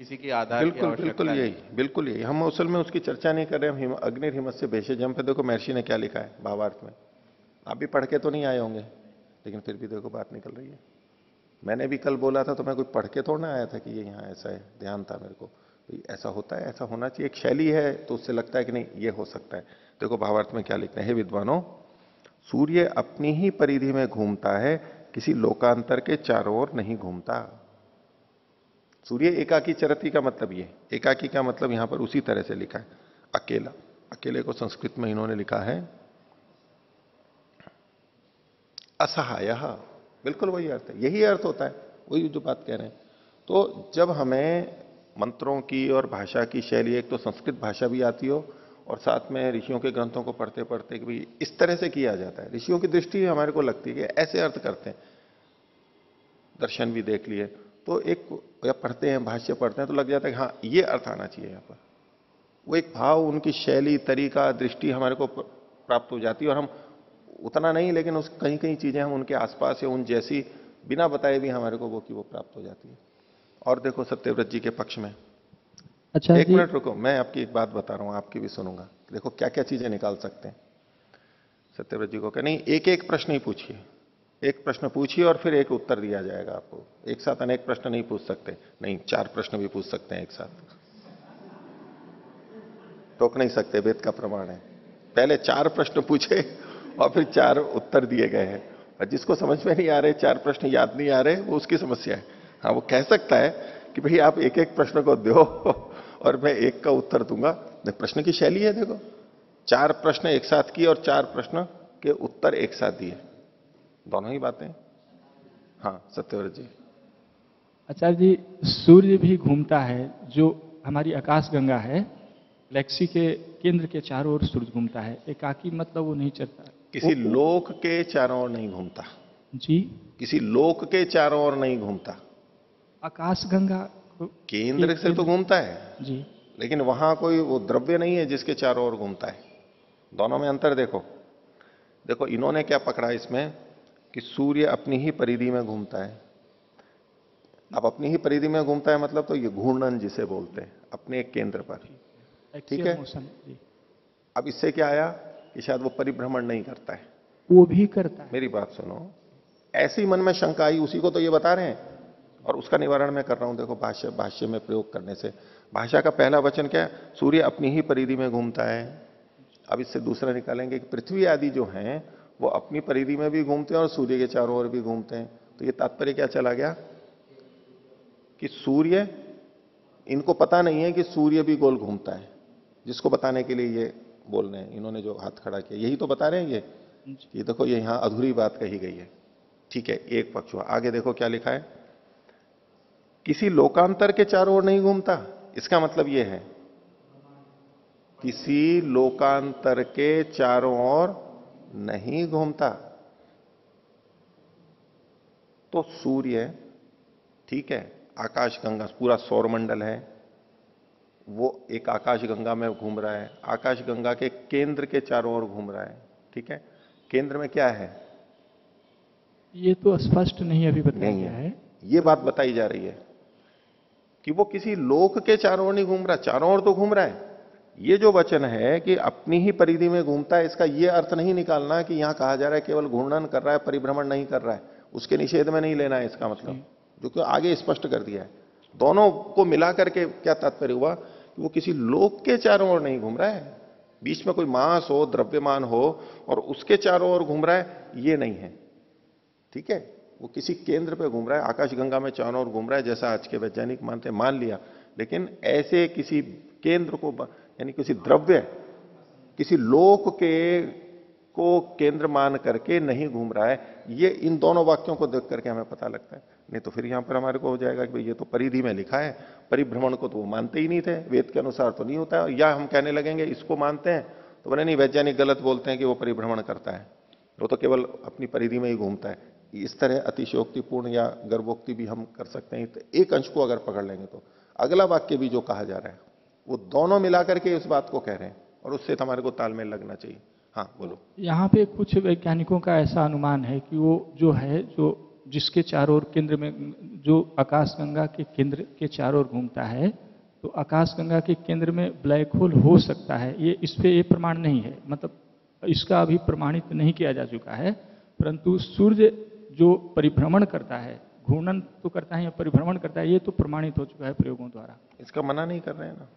किसी की आधार की
बिल्कुल
आवश्यकता
बिल्कुल
नहीं।
यही, बिल्कुल यही। हम असल में उसकी चर्चा नहीं कर रहे, हम अग्निर्हिमस्य से भेषजम पे देखो महर्षि ने क्या लिखा है भावार्थ में। आप भी पढ़ के तो नहीं आए होंगे, लेकिन फिर भी देखो बात निकल रही है। मैंने भी कल बोला था तो मैं कोई पढ़ के थोड़ा ना आया था कि ये यहाँ ऐसा है, ध्यान था मेरे को तो ऐसा होता है, ऐसा होना चाहिए। एक शैली है तो उससे लगता है कि नहीं ये हो सकता है। देखो भावार्थ में क्या लिखते हैं, हे विद्वानों, सूर्य अपनी ही परिधि में घूमता है, किसी लोकांतर के चारों ओर नहीं घूमता। सूर्य एकाकी चरती का मतलब ये, एकाकी का मतलब यहां पर उसी तरह से लिखा है अकेला। अकेले को संस्कृत में इन्होंने लिखा है असहाय, बिल्कुल वही अर्थ है, यही अर्थ होता है, वही जो बात कह रहे हैं। तो जब हमें मंत्रों की और भाषा की शैली, एक तो संस्कृत भाषा भी आती हो और साथ में ऋषियों के ग्रंथों को पढ़ते पढ़ते कि भाई इस तरह से किया जाता है, ऋषियों की दृष्टि हमारे को लगती है कि ऐसे अर्थ करते हैं, दर्शन भी देख लिए तो एक, या पढ़ते हैं भाष्य पढ़ते हैं तो लग जाता है कि हाँ ये अर्थ आना चाहिए यहां पर। वो एक भाव, उनकी शैली, तरीका, दृष्टि हमारे को प्राप्त हो जाती है और हम उतना नहीं, लेकिन उस कहीं कहीं चीजें हम उनके आसपास या उन जैसी बिना बताए भी हमारे को वो की वो प्राप्त हो जाती है। और देखो सत्यव्रत जी के पक्ष में,
अच्छा
एक
जी,
मिनट रुको, मैं आपकी एक बात बता रहा हूं, आपकी भी सुनूंगा। देखो क्या क्या चीजें निकाल सकते हैं। सत्यव्रत जी को कह नहीं, एक एक प्रश्न ही पूछिए, एक प्रश्न पूछिए और फिर एक उत्तर दिया जाएगा आपको। एक साथ अनेक प्रश्न नहीं पूछ सकते, नहीं 4 प्रश्न भी पूछ सकते हैं एक साथ, टोक नहीं सकते, वेद का प्रमाण है। पहले 4 प्रश्न पूछे और फिर 4 उत्तर दिए गए हैं। और जिसको समझ में नहीं आ रहे, 4 प्रश्न याद नहीं आ रहे, वो उसकी समस्या है। हाँ वो कह सकता है कि भाई आप एक एक प्रश्न को दो और मैं एक का उत्तर दूंगा। प्रश्न की शैली है, देखो 4 प्रश्न एक साथ किए और 4 प्रश्न के उत्तर एक साथ दिए, दोनों ही बातें। हाँ सत्यव्रत जी।
आचार्य जी, सूर्य भी घूमता है, जो हमारी आकाश गंगा है, गैलेक्सी के केंद्र के चारों ओर सूर्य घूमता है, एकाकी मतलब वो नहीं चलता।
किसी लोक के चारों ओर नहीं घूमता
जी,
किसी लोक के चारों ओर नहीं घूमता,
आकाश गंगा
केंद्र से तो घूमता है,
जी,
लेकिन वहां कोई वो द्रव्य नहीं है जिसके चारों ओर घूमता है। दोनों में अंतर देखो। देखो इन्होंने क्या पकड़ा इसमें कि सूर्य अपनी ही परिधि में घूमता है। अब अपनी ही परिधि में घूमता है मतलब तो ये घूर्णन जिसे बोलते हैं, अपने एक केंद्र पर। ठीक
एक्सियल
है,
मोशन जी,
अब इससे क्या आया कि शायद वो परिभ्रमण नहीं करता है।
वो भी करता है।
मेरी बात सुनो, ऐसी मन में शंका आई, उसी को तो ये बता रहे हैं और उसका निवारण मैं कर रहा हूं। देखो भाष्य में प्रयोग करने से, भाषा का पहला वचन क्या है, सूर्य अपनी ही परिधि में घूमता है। अब इससे दूसरा निकालेंगे कि पृथ्वी आदि जो हैं वो अपनी परिधि में भी घूमते हैं और सूर्य के चारों ओर भी घूमते हैं। तो ये तात्पर्य क्या चला गया कि सूर्य, इनको पता नहीं है कि सूर्य भी गोल घूमता है, जिसको बताने के लिए ये बोल रहे हैं, इन्होंने जो हाथ खड़ा किया यही तो बता रहे हैं ये देखो ये यहां अधूरी बात कही गई है। ठीक है, एक पक्ष हुआ। आगे देखो क्या लिखा है, किसी लोकांतर के चारों ओर नहीं घूमता, इसका मतलब यह है किसी लोकांतर के चारों ओर नहीं घूमता। तो सूर्य, ठीक है, आकाश गंगा पूरा सौरमंडल है, वो एक आकाश गंगा में घूम रहा है, आकाश गंगा के केंद्र के चारों ओर घूम रहा है, ठीक है। केंद्र में क्या है?
ये तो स्पष्ट नहीं अभी बताया
नहीं
गया है।
ये बात बताई जा रही है कि वो किसी लोक के चारों ओर नहीं घूम रहा, चारों ओर तो घूम रहा है। ये जो वचन है कि अपनी ही परिधि में घूमता है, इसका ये अर्थ नहीं निकालना कि यहां कहा जा रहा है केवल घूर्णन कर रहा है, परिभ्रमण नहीं कर रहा है, उसके निषेध में नहीं लेना है इसका मतलब, जो कि आगे स्पष्ट कर दिया है। दोनों को मिला करके क्या तात्पर्य हुआ कि वो किसी लोक के चारों ओर नहीं घूम रहा है, बीच में कोई मास हो, द्रव्यमान हो और उसके चारों ओर घूम रहा है, ये नहीं है, ठीक है। वो किसी केंद्र पे घूम रहा है, आकाशगंगा में चारों ओर घूम रहा है, जैसा आज के वैज्ञानिक मानते हैं, मान लिया, लेकिन ऐसे किसी केंद्र को, यानी किसी द्रव्य, किसी लोक के को केंद्र मान करके नहीं घूम रहा है। ये इन दोनों वाक्यों को देख करके हमें पता लगता है। नहीं तो फिर यहां पर हमारे को हो जाएगा कि भाई ये तो परिधि में लिखा है, परिभ्रमण को तो वो मानते ही नहीं थे, वेद के अनुसार तो नहीं होता है, या हम कहने लगेंगे इसको मानते हैं तो बोले नहीं, वैज्ञानिक गलत बोलते हैं कि वो परिभ्रमण करता है, वो तो केवल अपनी परिधि में ही घूमता है। इस तरह अतिशयोक्तिपूर्ण या गर्भोक्ति भी हम कर सकते हैं। तो एक अंश को अगर पकड़ लेंगे तो अगला वाक्य भी जो कहा जा रहा है वो दोनों मिलाकर के इस बात को कह रहे हैं, और उससे तो हमारे को तालमेल लगना चाहिए। हाँ बोलो।
यहाँ पे कुछ वैज्ञानिकों का ऐसा अनुमान है कि वो जो है, जो जिसके चारों ओर केंद्र में, जो आकाशगंगा के केंद्र के चारों ओर घूमता है, तो आकाशगंगा के केंद्र में ब्लैक होल हो सकता है। ये इस पे ये प्रमाण नहीं है, मतलब इसका अभी प्रमाणित नहीं किया जा चुका है। परंतु सूर्य जो परिभ्रमण करता है, घूर्णन तो करता है या परिभ्रमण करता है, ये तो प्रमाणित हो चुका है प्रयोगों द्वारा।
इसका मना नहीं कर रहे हैं ना।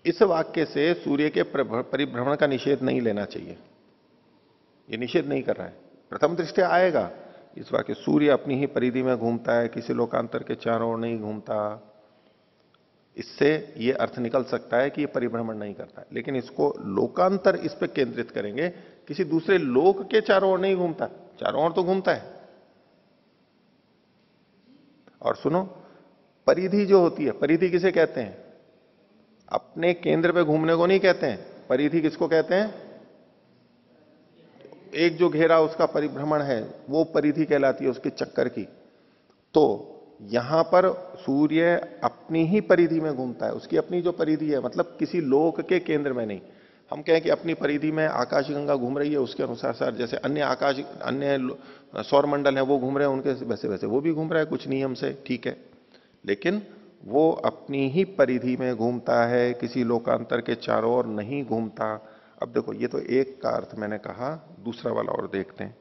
इस वाक्य से सूर्य के परिभ्रमण का निषेध नहीं लेना चाहिए, ये निषेध नहीं कर रहा है। प्रथम दृष्टया आएगा इस वाक्य, सूर्य अपनी ही परिधि में घूमता है, किसी लोकांतर के चारों ओर नहीं घूमता, इससे ये अर्थ निकल सकता है कि ये परिभ्रमण नहीं करता है। लेकिन इसको लोकांतर इस पे केंद्रित करेंगे, किसी दूसरे लोक के चारों ओर नहीं घूमता, चारों ओर तो घूमता है। और सुनो, परिधि जो होती है, परिधि किसे कहते हैं? अपने केंद्र पे घूमने को नहीं कहते हैं। परिधि किसको कहते हैं? एक जो घेरा उसका परिभ्रमण है वो परिधि कहलाती है, उसके चक्कर की। तो यहां पर सूर्य अपनी ही परिधि में घूमता है, उसकी अपनी जो परिधि है, मतलब किसी लोक के केंद्र में नहीं। हम कहें कि अपनी परिधि में आकाशगंगा घूम रही है, उसके अनुसार सर जैसे अन्य सौरमंडल है वो घूम रहे हैं, उनके वैसे वैसे वो भी घूम रहा है कुछ नियम से, ठीक है। लेकिन वो अपनी ही परिधि में घूमता है, किसी लोकांतर के चारों ओर नहीं घूमता। अब देखो, ये तो एक का अर्थ मैंने कहा, दूसरा वाला और देखते हैं।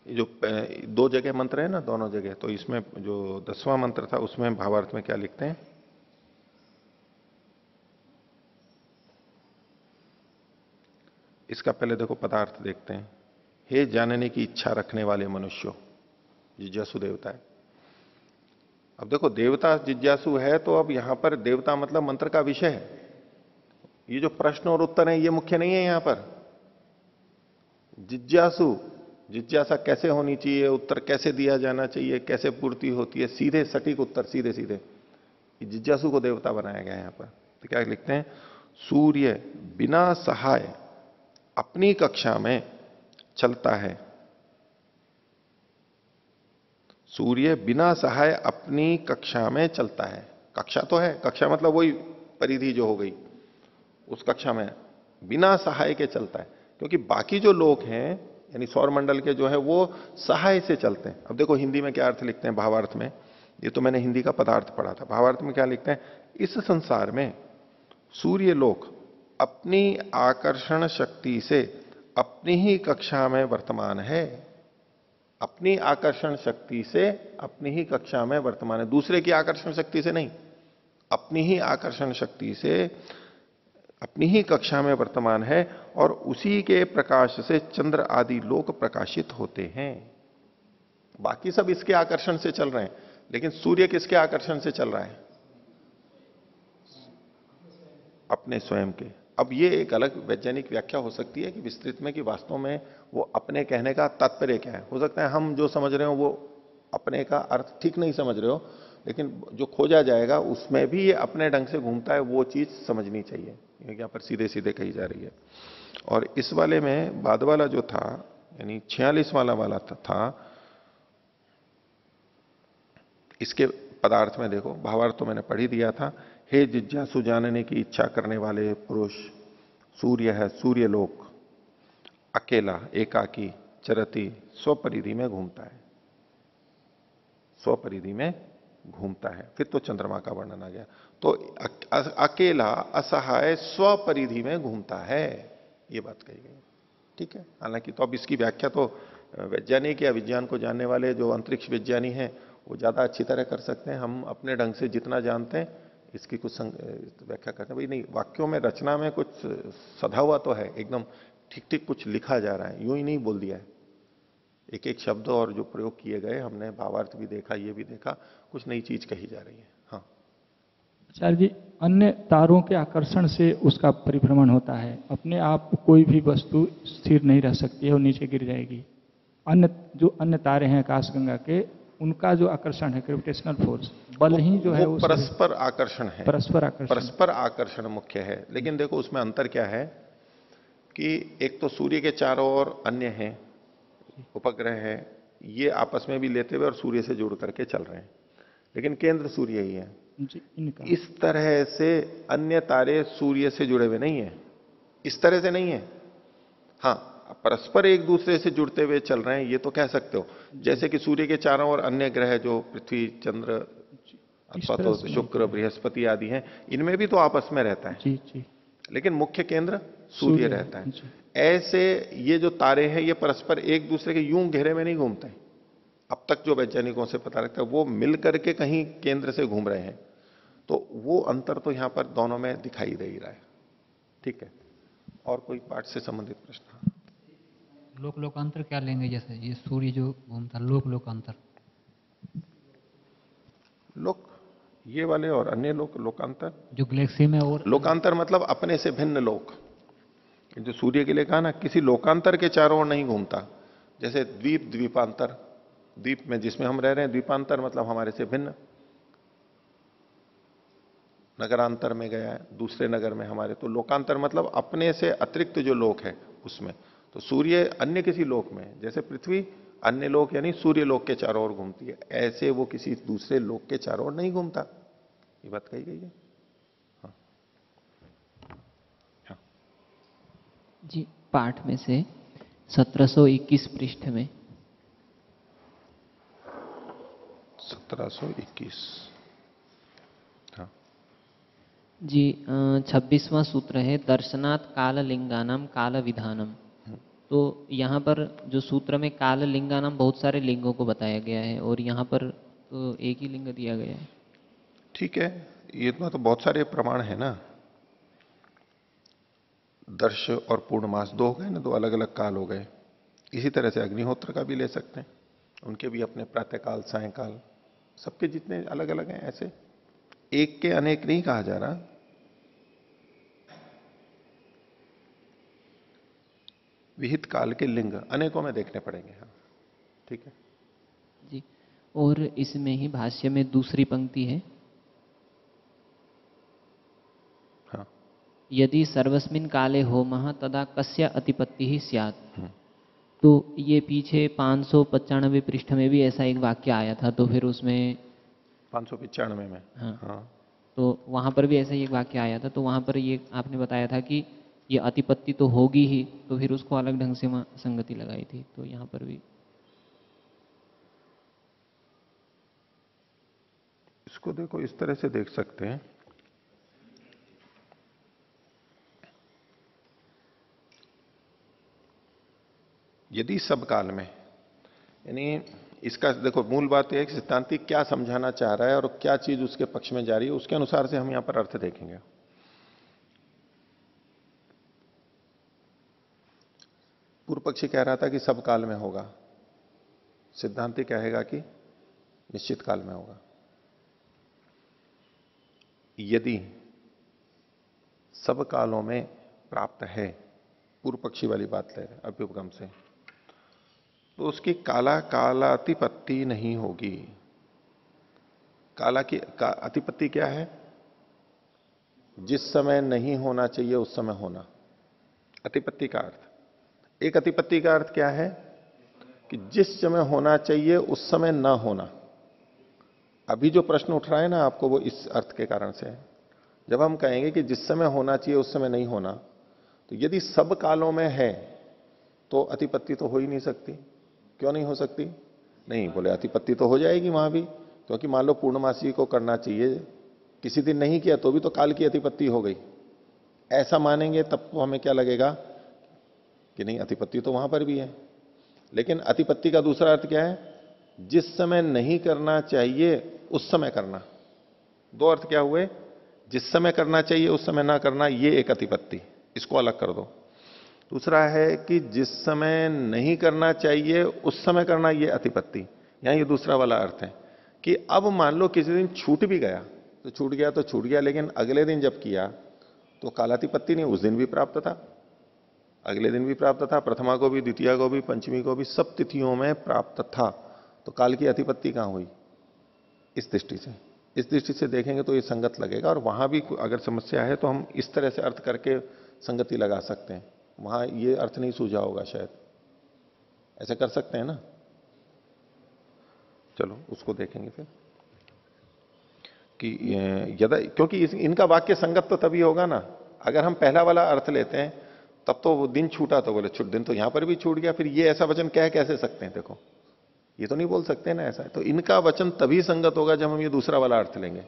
ये जो दो जगह मंत्र है ना, दोनों जगह, तो इसमें जो 10वां मंत्र था उसमें भावार्थ में क्या लिखते हैं? इसका पहले देखो पदार्थ देखते हैं। हे जानने की इच्छा रखने वाले मनुष्यों, जिज्ञासु देवता है। अब देखो, देवता जिज्ञासु है, तो अब यहां पर देवता मतलब मंत्र का विषय है। ये जो प्रश्न और उत्तर है ये मुख्य नहीं है यहां पर। जिज्ञासु, जिज्ञासा कैसे होनी चाहिए, उत्तर कैसे दिया जाना चाहिए, कैसे पूर्ति होती है, सीधे सटीक उत्तर, सीधे सीधे, जिज्ञासु को देवता बनाया गया है यहां पर। तो क्या लिखते हैं? सूर्य बिना सहाय अपनी कक्षा में चलता है। सूर्य बिना सहाय अपनी कक्षा में चलता है। कक्षा तो है, कक्षा मतलब वही परिधि जो हो गई, उस कक्षा में बिना सहाय के चलता है। क्योंकि बाकी जो लोग हैं, यानी सौरमंडल के जो है, वो सहाय से चलते हैं। अब देखो हिंदी में क्या अर्थ लिखते हैं भावार्थ में, ये तो मैंने हिंदी का पदार्थ पढ़ा था। भावार्थ में क्या लिखते हैं? इस संसार में सूर्य लोक अपनी आकर्षण शक्ति से अपनी ही कक्षा में वर्तमान है। अपनी आकर्षण शक्ति से अपनी ही कक्षा में वर्तमान है, दूसरे की आकर्षण शक्ति से नहीं, अपनी ही आकर्षण शक्ति से अपनी ही कक्षा में वर्तमान है, और उसी के प्रकाश से चंद्र आदि लोक प्रकाशित होते हैं। बाकी सब इसके आकर्षण से चल रहे हैं, लेकिन सूर्य किसके आकर्षण से चल रहा है? अपने स्वयं के। अब ये एक अलग वैज्ञानिक व्याख्या हो सकती है कि विस्तृत में, कि वास्तव में वो अपने कहने का तात्पर्य क्या है। हो सकता है हम जो समझ रहे हो वो अपने का अर्थ ठीक नहीं समझ रहे हो, लेकिन जो खोजा जाएगा उसमें भी ये अपने ढंग से घूमता है, वो चीज समझनी चाहिए, क्योंकि यहाँ पर सीधे सीधे कही जा रही है। और इस वाले में बाद वाला जो था, यानी 46 वाला था, इसके पदार्थ में देखो, भावार्थ तो मैंने पढ़ ही दिया था। हे जिज्ञासु, जानने की इच्छा करने वाले पुरुष, सूर्य है, सूर्यलोक अकेला एकाकी चरती स्वपरिधि में घूमता है, स्वपरिधि में घूमता है। फिर तो चंद्रमा का वर्णन आ गया। तो अकेला असहाय स्वपरिधि में घूमता है, ये बात कही गई। ठीक है, हालांकि तो अब इसकी व्याख्या तो वैज्ञानिक या विज्ञान को जानने वाले जो अंतरिक्ष विज्ञानी हैं वो ज्यादा अच्छी तरह कर सकते हैं। हम अपने ढंग से जितना जानते हैं इसकी कुछ व्याख्या करते हैं। भाई नहीं, वाक्यों में, रचना में कुछ सधा हुआ तो है, एकदम ठीक ठीक कुछ लिखा जा रहा है, यूं ही नहीं बोल दिया है। एक एक शब्द और जो प्रयोग किए गए, हमने भावार्थ भी देखा, ये भी देखा, कुछ नई चीज कही जा रही है। हाँ
आचार्य जी, अन्य तारों के आकर्षण से उसका परिभ्रमण होता है, अपने आप कोई भी वस्तु स्थिर नहीं रह सकती है और नीचे गिर जाएगी। अन्य तारे हैं आकाशगंगा के, उनका जो आकर्षण है, ग्रेविटेशनल फोर्स, बल ही जो है
वो परस्पर आकर्षण है, परस्पर आकर्षण मुख्य है। लेकिन देखो उसमें अंतर क्या है कि एक तो सूर्य के चारों ओर अन्य हैं, उपग्रह है, ये आपस में भी लेते हुए और सूर्य से जुड़ करके चल रहे हैं, लेकिन केंद्र सूर्य ही है।
इनका
इस तरह से अन्य तारे सूर्य से जुड़े हुए नहीं है, इस तरह से नहीं है। हाँ, परस्पर एक दूसरे से जुड़ते हुए चल रहे हैं, ये तो कह सकते हो। जैसे कि सूर्य के चारों ओर अन्य ग्रह जो पृथ्वी, चंद्र अथवा तो शुक्र, बृहस्पति आदि हैं, इनमें भी तो आपस में रहता है।
जी जी।
लेकिन मुख्य केंद्र सूर्य रहता है। ऐसे ये जो तारे हैं ये परस्पर एक दूसरे के यूं घेरे में नहीं घूमते हैं। अब तक जो वैज्ञानिकों से पता लगता है वो मिल करके कहीं केंद्र से घूम रहे हैं, तो वो अंतर तो यहां पर दोनों में दिखाई दे ही रहा है। ठीक है, और कोई पाठ से संबंधित प्रश्न?
लोक लोकांतर क्या लेंगे? जैसे ये सूर्य जो घूमता, लोक लोकांतर,
लोक ये वाले और अन्य लोक, लोकांतर
जो गैलेक्सी में, और
लोकांतर मतलब अपने से भिन्न लोक। जो सूर्य के लिए कहा ना, किसी लोकांतर के चारों ओर नहीं घूमता। जैसे द्वीप, द्वीपांतर, द्वीप में जिसमें हम रह रहे हैं, द्वीपांतर मतलब हमारे से भिन्न। नगरांतर में गया है, दूसरे नगर में हमारे, तो लोकांतर मतलब अपने से अतिरिक्त जो लोक है उसमें। तो सूर्य अन्य किसी लोक में, जैसे पृथ्वी अन्य लोक यानी सूर्य लोक के चारों ओर घूमती है, ऐसे वो किसी दूसरे लोक के चारों ओर नहीं घूमता। ये बात कही गई है। हाँ। हाँ।
जी, पाठ में से 1721 पृष्ठ में
1721। हाँ
जी, 26वां सूत्र है, दर्शनात् काल लिंगानाम काल विधानम। तो यहाँ पर जो सूत्र में काल लिंगानाम बहुत सारे लिंगों को बताया गया है, और यहाँ पर तो एक ही लिंग दिया गया है।
ठीक है, ये तो बहुत सारे प्रमाण है ना। दर्श और पूर्णमास दो हो गए ना, दो अलग अलग काल हो गए। इसी तरह से अग्निहोत्र का भी ले सकते हैं, उनके भी अपने प्रातःकाल, सायंकाल, सबके जितने अलग अलग हैं, ऐसे एक के अनेक नहीं कहा जा रहा। विहित काल के लिंग अनेकों में देखने पड़ेंगे। हाँ ठीक है
जी, और इसमें ही भाष्य में दूसरी पंक्ति है,
हाँ,
यदि सर्वस्मिन् काले होमः तदा कस्य अतिपत्ति ही स्यात्। तो ये पीछे 595 पृष्ठ में भी ऐसा एक वाक्य आया था, तो फिर उसमें
595 में,
हाँ,
हाँ,
तो वहां पर भी ऐसा ही एक वाक्य आया था। तो वहां पर ये आपने बताया था कि ये अतिपत्ति तो होगी ही, तो फिर उसको अलग ढंग से संगति लगाई थी। तो यहाँ पर भी
इसको देखो, इस तरह से देख सकते हैं। यदि सब काल में, यानी इसका देखो मूल बात यह है कि सिद्धांति क्या समझाना चाह रहा है और क्या चीज उसके पक्ष में जा रही है, उसके अनुसार से हम यहां पर अर्थ देखेंगे। पूर्व पक्षी कह रहा था कि सब काल में होगा, सिद्धांति कहेगा कि निश्चित काल में होगा। यदि सब कालों में प्राप्त है, पूर्व पक्षी वाली बात ले रहे हैं अभ्युपगम से, तो उसकी कालातिपत्ति नहीं होगी। अतिपत्ति क्या है? जिस समय नहीं होना चाहिए उस समय होना, अतिपत्ति का अर्थ। एक अतिपत्ति का अर्थ क्या है? कि जिस समय होना चाहिए उस समय ना होना। अभी जो प्रश्न उठ रहा है ना आपको, वो इस अर्थ के कारण से है। जब हम कहेंगे कि जिस समय होना चाहिए उस समय नहीं होना, तो यदि सब कालों में है तो अतिपत्ति तो हो ही नहीं सकती। क्यों नहीं हो सकती? नहीं, बोले अतिपत्ति तो हो जाएगी वहां भी, क्योंकि मान लो पूर्णमासी को करना चाहिए, किसी दिन नहीं किया तो भी तो काल की अतिपत्ति हो गई। ऐसा मानेंगे तब तो हमें क्या लगेगा कि नहीं, अतिपत्ति तो वहां पर भी है। लेकिन अतिपत्ति का दूसरा अर्थ क्या है? जिस समय नहीं करना चाहिए उस समय करना। दो अर्थ क्या हुए? जिस समय करना चाहिए उस समय ना करना, ये एक अतिपत्ति, इसको अलग कर दो। दूसरा है कि जिस समय नहीं करना चाहिए उस समय करना, ये अतिपत्ति। यहां ये दूसरा वाला अर्थ है कि अब मान लो किसी दिन छूट भी गया तो छूट गया तो छूट गया, लेकिन अगले दिन जब किया तो कालातिपत्ति नहीं, उस दिन भी प्राप्त था, अगले दिन भी प्राप्त था, प्रथमा को भी, द्वितीया को भी, पंचमी को भी, सब तिथियों में प्राप्त था, तो काल की अतिपत्ति कहां हुई? इस दृष्टि से देखेंगे तो ये संगत लगेगा। और वहां भी अगर समस्या है तो हम इस तरह से अर्थ करके संगति लगा सकते हैं। वहां ये अर्थ नहीं सूझा होगा शायद, ऐसे कर सकते हैं ना। चलो उसको देखेंगे फिर कि यदा, क्योंकि इनका वाक्य संगत तो तभी होगा ना अगर हम पहला वाला अर्थ लेते हैं। तब तो वो दिन छूटा तो बोले छूट, दिन तो यहां पर भी छूट गया, फिर ये ऐसा वचन कह कैसे सकते हैं? देखो ये तो नहीं बोल सकते ना ऐसा। तो इनका वचन तभी संगत होगा जब हम ये दूसरा वाला अर्थ लेंगे।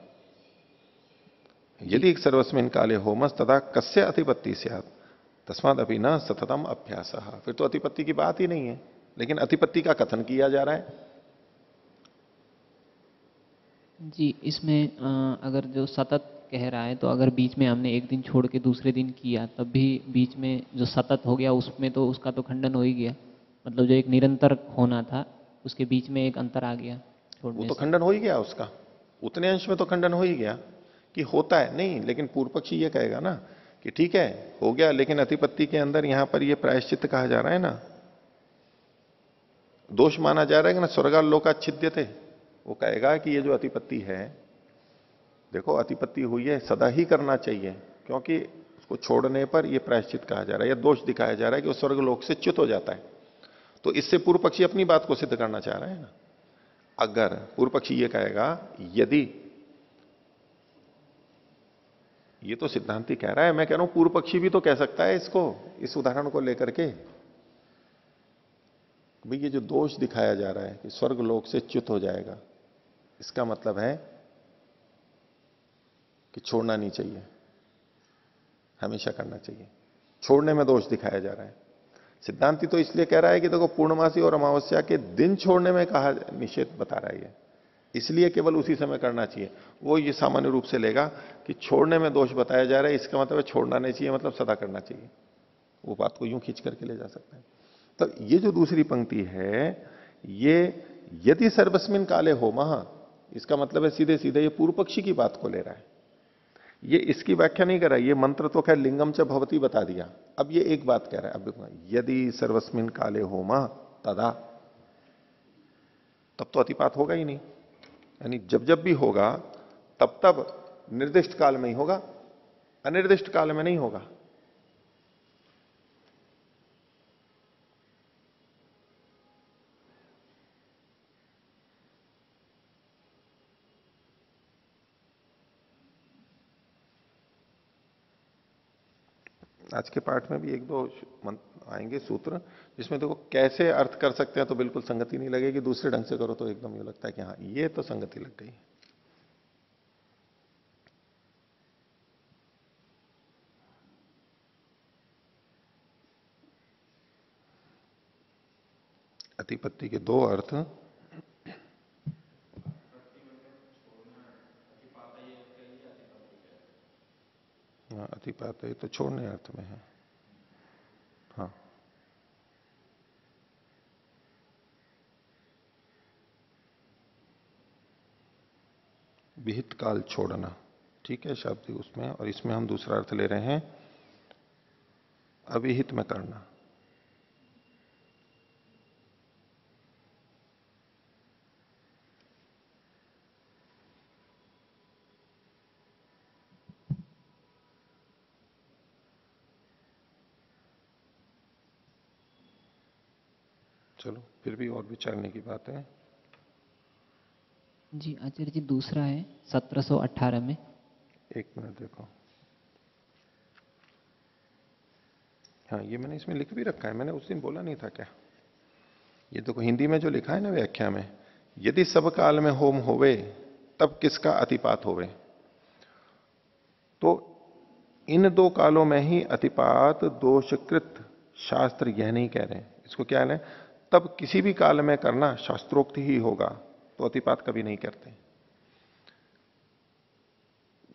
यदि सर्वस्मिन काले होमस तथा कस्य अतिपत्ति स्यात् तस्माद अपि न सततम अभ्यास, फिर तो अतिपत्ति की बात ही नहीं है, लेकिन अतिपत्ति का कथन किया जा रहा है।
जी, इसमें अगर जो सतत कह रहा है, तो अगर बीच में हमने एक दिन छोड़ के दूसरे दिन किया तब भी बीच में जो सतत हो गया उसमें तो उसका तो खंडन हो ही गया। मतलब जो एक निरंतर होना था उसके बीच में एक अंतर आ गया छोड़ने
वो तो
से।
खंडन हो ही गया उसका, उतने अंश में तो खंडन हो ही गया कि होता है नहीं। लेकिन पूर्व पक्षी ये कहेगा ना कि ठीक है हो गया, लेकिन अतिपत्ति के अंदर यहां पर ये प्रायश्चित कहा जा रहा है ना, दोष माना जा रहा है कि ना, स्वर्गालोकाच्छिद्यते। वो कहेगा कि ये जो अतिपत्ति है, देखो अतिपत्ति हुई है, सदा ही करना चाहिए, क्योंकि उसको छोड़ने पर यह प्रायश्चित कहा जा रहा है, या दोष दिखाया जा रहा है कि वो स्वर्गलोक से च्युत हो जाता है। तो इससे पूर्व पक्षी अपनी बात को सिद्ध करना चाह रहा है ना। अगर पूर्व पक्षी ये कहेगा, यदि, ये तो सिद्धांति कह रहा है, मैं कह रहा हूं पूर्व पक्षी भी तो कह सकता है इसको, इस उदाहरण को लेकर के, भाई ये जो दोष दिखाया जा रहा है कि स्वर्गलोक से च्युत हो जाएगा, इसका मतलब है कि छोड़ना नहीं चाहिए, हमेशा करना चाहिए। छोड़ने में दोष दिखाया जा रहा है। सिद्धांति तो इसलिए कह रहा है कि देखो पूर्णमासी और अमावस्या के दिन छोड़ने में कहा निषेध बता रहा है, इसलिए केवल उसी समय करना चाहिए। वो ये सामान्य रूप से लेगा कि छोड़ने में दोष बताया जा रहा है, इसका मतलब है छोड़ना नहीं चाहिए, मतलब सदा करना चाहिए। वो बात को यूं खींच करके ले जा सकते हैं। तो ये जो दूसरी पंक्ति है, ये यदि सर्वस्मिन काले होमः, इसका मतलब है सीधे सीधे ये पूर्व पक्षी की बात को ले रहा है। ये इसकी व्याख्या नहीं कर रहा है। ये मंत्र तो खैर लिंगम च भवती बता दिया। अब ये एक बात कह रहा है, अब यदि सर्वस्मिन काले होमः तदा, तब तो अतिपात होगा ही नहीं। यानी जब जब भी होगा तब तब निर्दिष्ट काल में ही होगा, अनिर्दिष्ट काल में नहीं होगा। आज के पाठ में भी एक दो आएंगे सूत्र जिसमें देखो कैसे अर्थ कर सकते हैं तो बिल्कुल संगति नहीं लगेगी, दूसरे ढंग से करो तो एकदम ये लगता है कि हाँ ये तो संगति लग गई। अतिपत्ति के दो अर्थ, अतिपात ये तो छोड़ने अर्थ में है। हाँ, विहित काल छोड़ना, ठीक है शब्द उसमें, और इसमें हम दूसरा अर्थ ले रहे हैं अविहित में करना। चलो फिर भी और विचारने की बात है।
जी आचार्य जी, दूसरा है 1718 में।
एक मिनट देखो, हाँ ये मैंने इसमें लिख भी रखा है, मैंने उस दिन बोला नहीं था क्या? ये देखो हिंदी में जो लिखा है ना व्याख्या में, यदि सब काल में होम होवे तब किसका अतिपात होवे। तो इन दो कालों में ही अतिपात दोषकृत शास्त्र यह नहीं कह रहे हैं। इसको क्या है, तब किसी भी काल में करना शास्त्रोक्त ही होगा, तो अतिपात कभी नहीं करते।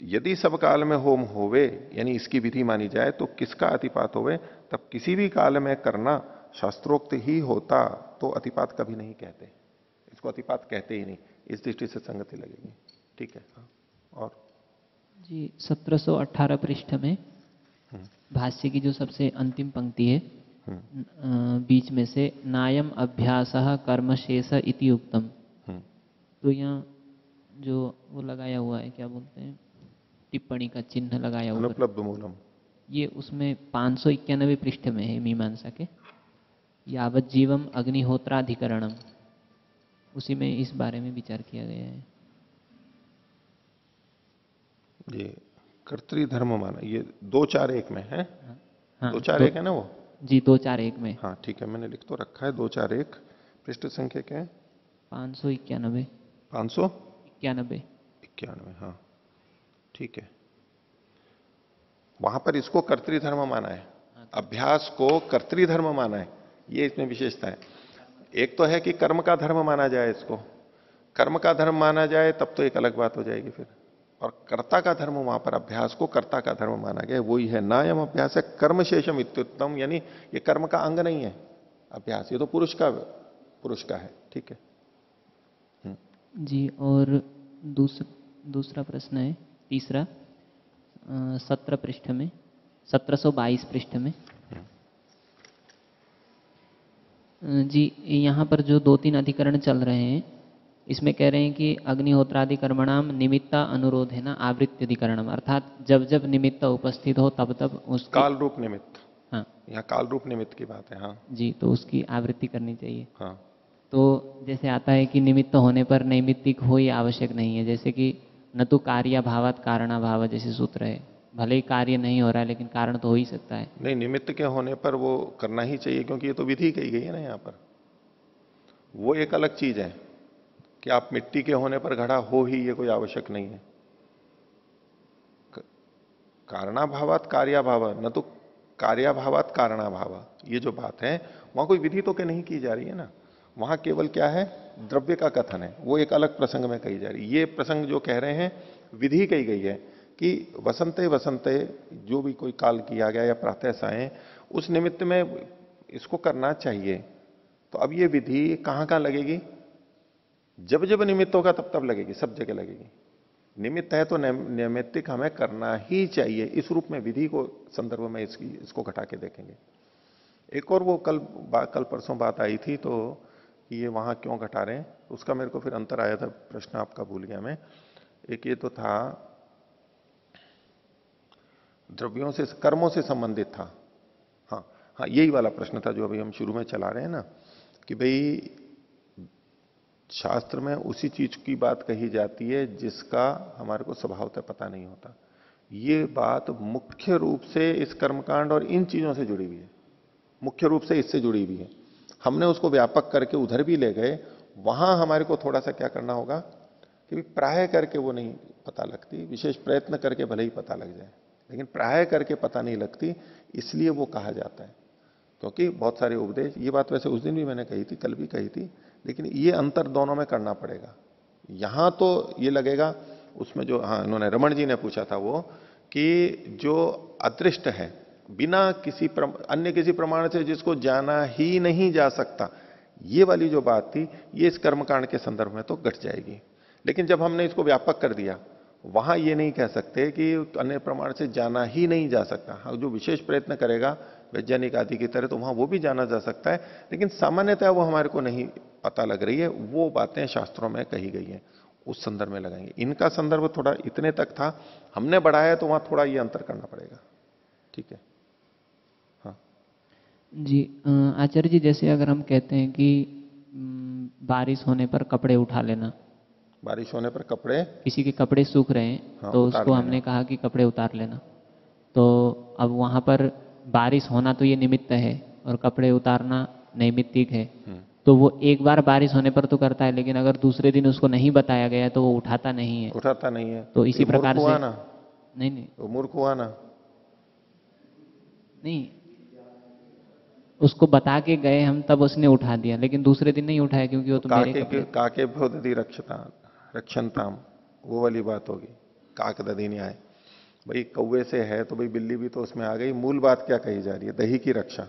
यदि सब काल में होम होवे यानी इसकी विधि मानी जाए तो किसका अतिपात होवे, तब किसी भी काल में करना शास्त्रोक्त ही होता, तो अतिपात कभी नहीं कहते। इसको अतिपात कहते ही नहीं, इस दृष्टि से संगति लगेगी। ठीक है। हाँ। और
जी 1718 पृष्ठ में भाष्य की जो सबसे अंतिम पंक्ति है, बीच में से नायम अभ्यासः कर्मशेष इति उक्तम। तो यहाँ जो वो लगाया हुआ है, क्या बोलते हैं, टिप्पणी का चिन्ह लगाया हुआ है,
अनुपलब्ध मूलम,
ये उसमें 591 पृष्ठ में है मीमांसा के, यावत जीवम अग्निहोत्राधिकरणम, उसी में इस बारे में विचार किया गया है।
ये कर्तृधर्म माना, ये 241 में है।
हाँ,
241 है ना वो?
जी 241 में।
हाँ ठीक है, मैंने लिख तो रखा है 241। पृष्ठ संख्या क्या है?
591।
591। 91, हाँ ठीक है। वहां पर इसको कर्तृधर्म माना है, अभ्यास को कर्तृधर्म माना है, ये इसमें विशेषता है। एक तो है कि कर्म का धर्म माना जाए, इसको कर्म का धर्म माना जाए तब तो एक अलग बात हो जाएगी फिर। और कर्ता का धर्म, वहां पर अभ्यास को कर्ता का धर्म माना गया, वही है नायम अभ्यास है कर्म शेषम इत्युत्तम, यानी ये कर्म का अंग नहीं है अभ्यास, ये तो पुरुष का है। ठीक है
जी। और दूसरा प्रश्न है, तीसरा 17 पृष्ठ में, 1722 पृष्ठ में। जी यहाँ पर जो 2-3 अधिकरण चल रहे हैं, इसमें कह रहे हैं कि अग्निहोत्रादि कर्मणाम निमित्ता अनुरोध है ना, आवृत्ति अधिकरणम, अर्थात जब जब निमित्त उपस्थित हो तब तब उसकी
काल रूप निमित्त।
हाँ
यहाँ काल रूप निमित्त की बात है। हाँ
जी, तो उसकी आवृत्ति करनी चाहिए।
हाँ।
तो जैसे आता है कि निमित्त होने पर नैमित्तिक हो ही आवश्यक नहीं है, जैसे कि न तो कार्याभावात कारणाभाव जैसे सूत्र है, भले ही कार्य नहीं हो रहा है लेकिन कारण तो हो ही सकता है।
नहीं, निमित्त के होने पर वो करना ही चाहिए, क्योंकि ये तो विधि कही गई है ना यहाँ पर। वो एक अलग चीज है कि आप मिट्टी के होने पर घड़ा हो ही, ये कोई आवश्यक नहीं है। कारणाभावात कार्याभाव, न तो कार्याभावात कारणाभाव, ये जो बात है वहां कोई विधि तो नहीं की जा रही है ना, वहां केवल क्या है, द्रव्य का कथन है, वो एक अलग प्रसंग में कही जा रही है। ये प्रसंग जो कह रहे हैं विधि कही गई है कि वसंते वसंते जो भी कोई काल किया गया या प्रातः सायं, उस निमित्त में इसको करना चाहिए। तो अब ये विधि कहां कहां लगेगी? जब जब निमित्त होगा तब तब लगेगी, सब जगह लगेगी। निमित्त है तो नैमित्तिक हमें करना ही चाहिए, इस रूप में विधि को संदर्भ में इसको घटा के देखेंगे। एक और वो कल परसों बात आई थी, तो ये वहां क्यों घटा रहे हैं, उसका मेरे को फिर अंतर आया था, प्रश्न आपका भूल गया मैं। एक ये तो था द्रव्यों से, कर्मों से संबंधित था। हाँ हाँ, यही वाला प्रश्न था जो अभी हम शुरू में चला रहे हैं ना, कि भाई शास्त्र में उसी चीज की बात कही जाती है जिसका हमारे को स्वभावतः पता नहीं होता। ये बात मुख्य रूप से इस कर्मकांड और इन चीजों से जुड़ी हुई है, मुख्य रूप से इससे जुड़ी हुई है। हमने उसको व्यापक करके उधर भी ले गए, वहां हमारे को थोड़ा सा क्या करना होगा कि प्राय करके वो नहीं पता लगती, विशेष प्रयत्न करके भले ही पता लग जाए, लेकिन प्राय करके पता नहीं लगती, इसलिए वो कहा जाता है। क्योंकि बहुत सारे उपदेश, ये बात वैसे उस दिन भी मैंने कही थी, कल भी कही थी, लेकिन ये अंतर दोनों में करना पड़ेगा। यहां तो ये लगेगा, उसमें जो, हाँ इन्होंने रमन जी ने पूछा था वो, कि जो अदृष्ट है बिना किसी अन्य किसी प्रमाण से जिसको जाना ही नहीं जा सकता, ये वाली जो बात थी, ये इस कर्मकांड के संदर्भ में तो घट जाएगी। लेकिन जब हमने इसको व्यापक कर दिया, वहां ये नहीं कह सकते कि अन्य प्रमाण से जाना ही नहीं जा सकता। हाँ, जो विशेष प्रयत्न करेगा वैज्ञानिक आदि की तरह, तो वहां वो भी जाना जा सकता है, लेकिन सामान्यतः वो हमारे को नहीं पता लग रही है। वो बातें शास्त्रों में कही गई हैं, उस संदर्भ में लगाएंगे। इनका संदर्भ थोड़ा इतने तक था, हमने बढ़ाया तो वहां थोड़ा ये अंतर करना पड़ेगा। ठीक है। हाँ
जी आचार्य जी, जैसे अगर हम कहते हैं कि बारिश होने पर कपड़े उठा लेना,
बारिश होने पर कपड़े,
किसी के कपड़े सूख रहे हैं
हाँ,
तो
उतार
उसको
लेना।
हमने कहा कि कपड़े उतार लेना, तो अब वहां पर बारिश होना तो ये निमित्त है और कपड़े उतारना नैमित्तिक है, तो वो एक बार बारिश होने पर तो करता है, लेकिन अगर दूसरे दिन उसको नहीं बताया गया तो वो उठाता नहीं है।
उठाता नहीं है,
तो इसी
ये
प्रकार
मूर्ख
से
हुआ ना,
नहीं
वो मूर्ख हुआ ना।
नहीं, उसको बता के गए हम, तब उसने उठा दिया, लेकिन दूसरे दिन नहीं उठाया क्योंकि वो तो मेरे कपड़े।
काके भ्योदधि रक्षणताम, वो वाली बात होगी। काक दधी न्याय, भाई कौवे से है तो भाई बिल्ली भी तो उसमें आ गई। मूल बात क्या कही जा रही है? दही की रक्षा।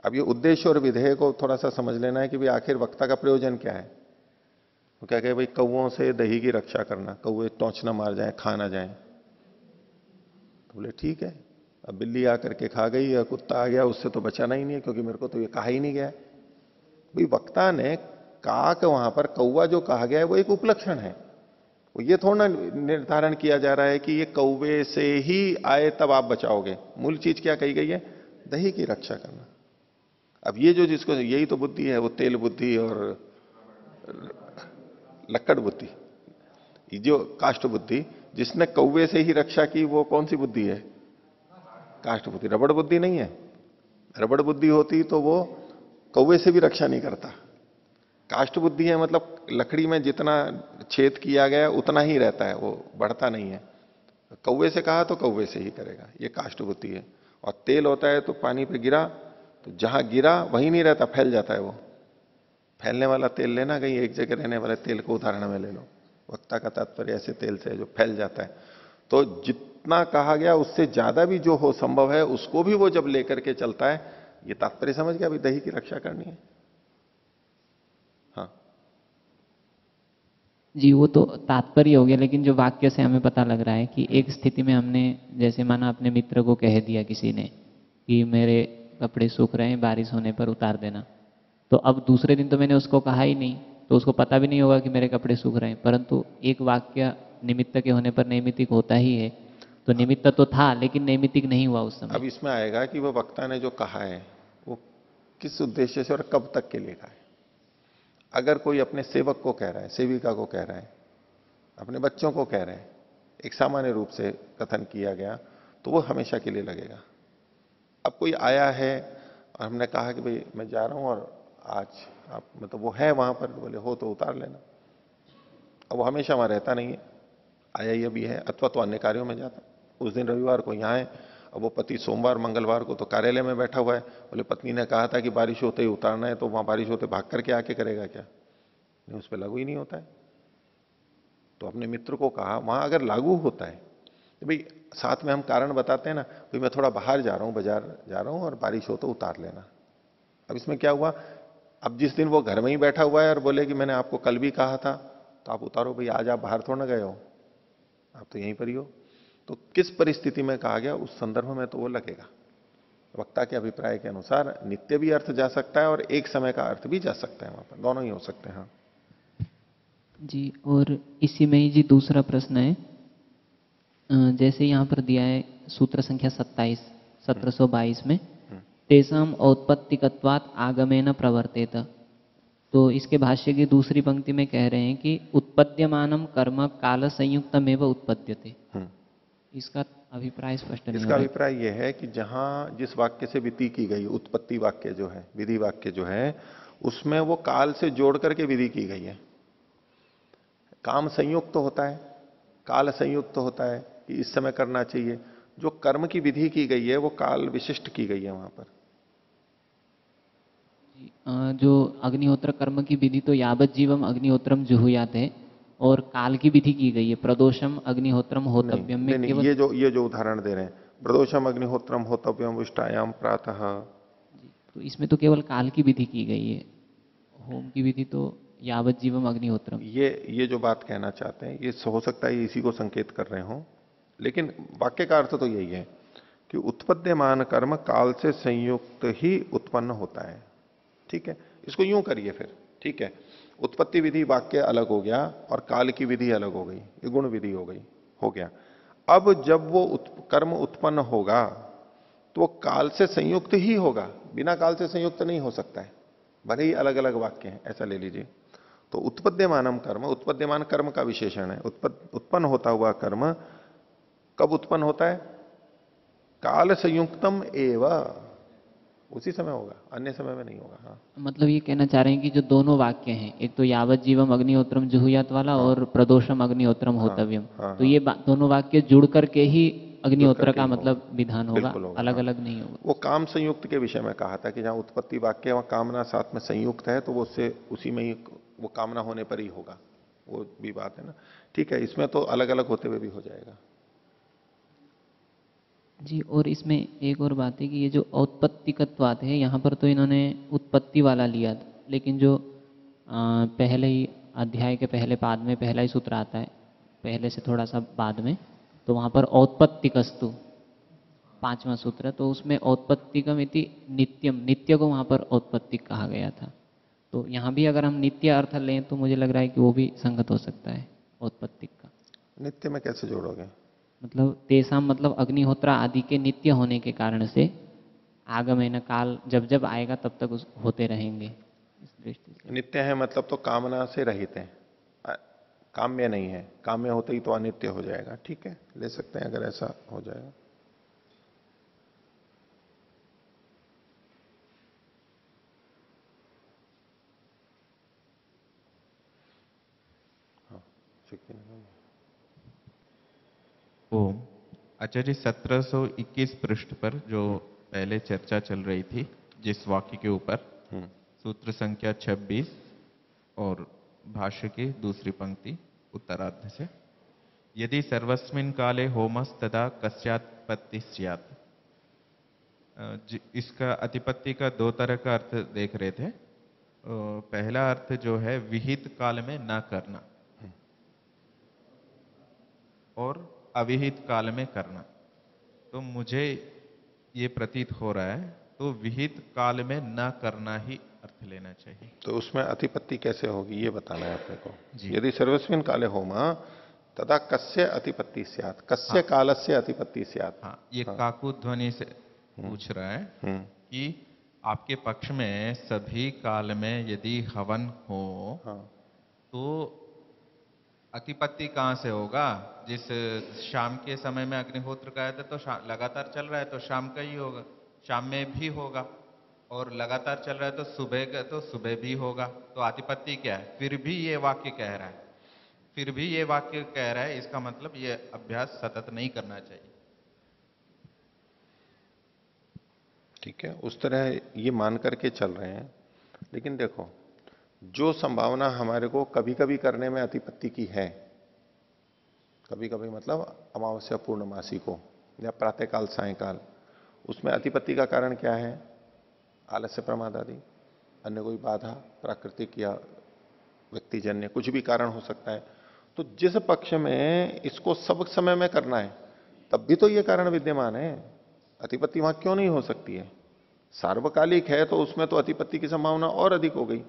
अब ये उद्देश्य और विधेय को थोड़ा सा समझ लेना है कि भाई आखिर वक्ता का प्रयोजन क्या है। वो क्या कहे भाई, कौवों से दही की रक्षा करना, कौवे टोंच ना मार जाए, खा ना जाए। तो बोले ठीक है, अब बिल्ली आकर के खा गई या कुत्ता आ गया, उससे तो बचाना ही नहीं है, क्योंकि मेरे को तो ये कहा ही नहीं गया है। भाई वक्ता ने काक, वहां पर कौवा जो कहा गया है वो एक उपलक्षण है। वो ये थोड़ा निर्धारण किया जा रहा है कि ये कौवे से ही आए तब आप बचाओगे। मूल चीज क्या कही गई है? दही की रक्षा करना। अब ये जो जिसको यही तो बुद्धि है, वो तेल बुद्धि और लक्कड़ बुद्धि, ये जो काष्ठ बुद्धि, जिसने कौवे से ही रक्षा की, वो कौन सी बुद्धि है? काष्ठ बुद्धि। रबड़ बुद्धि नहीं है। रबड़ बुद्धि होती तो वो कौवे से भी रक्षा नहीं करता। काष्ठ बुद्धि है, मतलब लकड़ी में जितना छेद किया गया उतना ही रहता है, वो बढ़ता नहीं है। कौवे से कहा तो कौवे से ही करेगा, ये काष्ठ बुद्धि है। और तेल होता है तो पानी पे गिरा तो जहां गिरा वहीं नहीं रहता, फैल जाता है। वो फैलने वाला तेल लेना, कहीं एक जगह रहने वाले तेल को उदाहरण में ले लो। वक्ता का तात्पर्य ऐसे तेल से है जो फैल जाता है। तो जितना कहा गया उससे ज्यादा भी जो हो संभव है उसको भी वो जब लेकर के चलता है, ये तात्पर्य समझ गया, अभी दही की रक्षा करनी है। हाँ
जी, वो तो तात्पर्य हो गया, लेकिन जो वाक्य से हमें पता लग रहा है कि एक स्थिति में हमने, जैसे माना अपने मित्र को कह दिया किसी ने कि मेरे कपड़े सूख रहे हैं, बारिश होने पर उतार देना, तो अब दूसरे दिन तो मैंने उसको कहा ही नहीं, तो उसको पता भी नहीं होगा कि मेरे कपड़े सूख रहे हैं। परंतु एक वाक्य निमित्त के होने पर नैमित्तिक होता ही है, तो निमित्त तो था लेकिन नैमित्तिक नहीं हुआ उस
अब
समय।
इसमें आएगा कि वो वक्ता ने जो कहा है वो किस उद्देश्य से और कब तक के लिए कहा है। अगर कोई अपने सेवक को कह रहा है, सेविका को कह रहा है, अपने बच्चों को कह रहे हैं, एक सामान्य रूप से कथन किया गया, तो वो हमेशा के लिए लगेगा। अब कोई आया है और हमने कहा कि भाई मैं जा रहा हूं और आज आप मतलब वो है वहां पर, तो बोले हो तो उतार लेना। अब वो हमेशा वहां रहता नहीं है, आया ही अभी है, अथवा तो अन्य कार्यों में जाता। उस दिन रविवार को यहाँ है, अब वो पति सोमवार मंगलवार को तो कार्यालय में बैठा हुआ है। बोले पत्नी ने कहा था कि बारिश होते ही उतारना है, तो वहां बारिश होते भाग करके आके करेगा क्या? नहीं, उस पर लागू ही नहीं होता है। तो अपने मित्र को कहा, वहां अगर लागू होता है तो भाई साथ में हम कारण बताते हैं ना, भाई मैं थोड़ा बाहर जा रहा हूं, बाजार जा रहा हूं और बारिश हो तो उतार लेना। अब इसमें क्या हुआ? अब जिस दिन वो घर में ही बैठा हुआ है और बोले कि मैंने आपको कल भी कहा था, तो आप उतारो भाई, आज आप बाहर थोड़ा ना गए हो, आप तो यहीं पर ही हो। तो किस परिस्थिति में कहा गया उस संदर्भ में तो वो लगेगा। वक्ता के अभिप्राय के अनुसार नित्य भी अर्थ जा सकता है और एक समय का अर्थ भी जा सकता है, वहां पर दोनों ही हो सकते हैं। हाँ
जी, और इसी में ही जी दूसरा प्रश्न है, जैसे यहाँ पर दिया है सूत्र संख्या 27 1722 में, तेषाम औत्पत्तिकत्वात् आगमेन प्रवर्तेत। तो इसके भाष्य की दूसरी पंक्ति में कह रहे हैं कि उत्पद्यमानम कर्म काल संयुक्तमेव उत्पद्यते। इसका अभिप्राय स्पष्ट नहीं
इसका
हो
अभिप्राय यह है कि जहां जिस वाक्य से विधि की गई, उत्पत्ति वाक्य जो है, विधि वाक्य जो है, उसमें वो काल से जोड़ करके विधि की गई है। काम संयुक्त तो होता है, काल संयुक्त तो होता है कि इस समय करना चाहिए। जो कर्म की विधि की गई है वो काल विशिष्ट की गई है वहां पर।
जो अग्निहोत्र कर्म की विधि तो यावत जीवम अग्निहोत्रम जुहुयात है, और काल की विधि की गई है प्रदोषम अग्निहोत्रम होतव्यम में
नहीं,
केवल।
ये जो उदाहरण दे रहे हैं, प्रदोषम अग्निहोत्रम होतव्यम उष्टायाम प्रातः,
तो इसमें तो केवल काल की विधि की गई है, होम की विधि तो यावत जीवम अग्निहोत्रम।
ये जो बात कहना चाहते हैं, ये हो सकता है इसी को संकेत कर रहे हो, लेकिन वाक्य का अर्थ तो यही है कि उत्पद्यमान कर्म काल से संयुक्त ही उत्पन्न होता है। ठीक है, इसको यूं करिए फिर। ठीक है, उत्पत्ति विधि वाक्य अलग हो गया और काल की विधि अलग हो गई, ये गुण विधि हो गई, हो गया। अब जब वो कर्म उत्पन्न होगा तो वो काल से संयुक्त ही होगा, बिना काल से संयुक्त नहीं हो सकता है, भले ही अलग अलग वाक्य हैं, ऐसा ले लीजिए। तो उत्पद्यमानम कर्म, उत्पद्यमान कर्म का विशेषण है। उत्पन्न होता हुआ कर्म कब उत्पन्न होता है? काल संयुक्तम एवं, उसी समय होगा, अन्य समय में नहीं होगा। हाँ,
मतलब ये कहना चाह रहे हैं कि जो दोनों वाक्य हैं, एक तो यावत जीवम अग्निहोत्रम जुहुयात वाला और प्रदोषम अग्निहोत्रम होतव्यम, तो ये दोनों वाक्य जुड़ करके ही अग्निहोत्र का मतलब विधान होगा, अलग अलग नहीं होगा।
वो काम संयुक्त के विषय में कहा था कि जहां उत्पत्ति वाक्य वहां कामना साथ में संयुक्त है, तो वो उससे उसी में ही वो कामना होने पर ही होगा, वो भी बात है ना। ठीक है, इसमें तो अलग अलग होते हुए भी हो जाएगा।
जी, और इसमें एक और बात है कि ये जो औत्पत्तिकत्वात् है, यहाँ पर तो इन्होंने उत्पत्ति वाला लिया था, लेकिन जो पहले ही अध्याय के पहले पाद में पहला ही सूत्र आता है, पहले से थोड़ा सा बाद में, तो वहाँ पर औत्पत्तिकस्तु 5वां सूत्र है, तो उसमें औत्पत्तिकम इति नित्यम, नित्य को वहाँ पर औत्पत्तिक कहा गया था। तो यहाँ भी अगर हम नित्य अर्थ लें तो मुझे लग रहा है कि वो भी संगत हो सकता है औत्पत्तिक का।
नित्य में कैसे जोड़ोगे?
मतलब तेसाम मतलब अग्निहोत्र आदि के नित्य होने के कारण से आगमन काल जब जब आएगा तब तक होते रहेंगे, इस दृष्टि से।
नित्य है मतलब तो कामना से रहित है, काम्य नहीं है, काम्य होते ही तो अनित्य हो जाएगा। ठीक है, ले सकते हैं अगर ऐसा हो जाएगा। हाँ,
ओम आचार्य 1721 पृष्ठ पर जो पहले चर्चा चल रही थी जिस वाक्य के ऊपर, सूत्र संख्या 26 और भाष्य की दूसरी पंक्ति उत्तरार्ध से, यदि सर्वस्मिन् काले होमस तदा कस्यात्पत्ति स्यात्। इसका अतिपत्ति का दो तरह का अर्थ देख रहे थे। पहला अर्थ जो है विहित काल में ना करना और अविहित काल में करना। तो मुझे ये प्रतीत हो रहा है तो विहित काल में न करना ही अर्थ लेना चाहिए।
तो उसमें अतिपत्ति कैसे होगी ये बताना है अपने को।
जी।
यदि सर्वस्मिन् काले होमा तदा कस्य अतिपत्ति स्यात्, कस्य कालस्य अतिपत्ति स्यात्।
हाँ, ये काकू ध्वनि से पूछ रहा है कि आपके पक्ष में सभी काल में यदि हवन हो तो अतिपत्ति कहाँ से होगा? जिस शाम के समय में अग्निहोत्र का है तो लगातार चल रहा है तो शाम का ही होगा, शाम में भी होगा, और लगातार चल रहा है तो सुबह का तो सुबह भी होगा। तो आतिपत्ति क्या है? फिर भी ये वाक्य कह रहा है, फिर भी ये वाक्य कह रहा है, इसका मतलब ये अभ्यास सतत नहीं करना चाहिए।
ठीक है, उस तरह ये मान करके चल रहे हैं। लेकिन देखो, जो संभावना हमारे को कभी कभी करने में अतिपत्ति की है, कभी कभी मतलब अमावस्या पूर्णमासी को या प्रातःकाल सायंकाल, उसमें अतिपत्ति का कारण क्या है? आलस्य प्रमाद आदि, अन्य कोई बाधा, प्राकृतिक या व्यक्तिजन्य कुछ भी कारण हो सकता है। तो जिस पक्ष में इसको सब समय में करना है तब भी तो ये कारण विद्यमान है, अतिपत्ति वहां क्यों नहीं हो सकती है? सार्वकालिक है तो उसमें तो अतिपत्ति की संभावना और अधिक हो गई।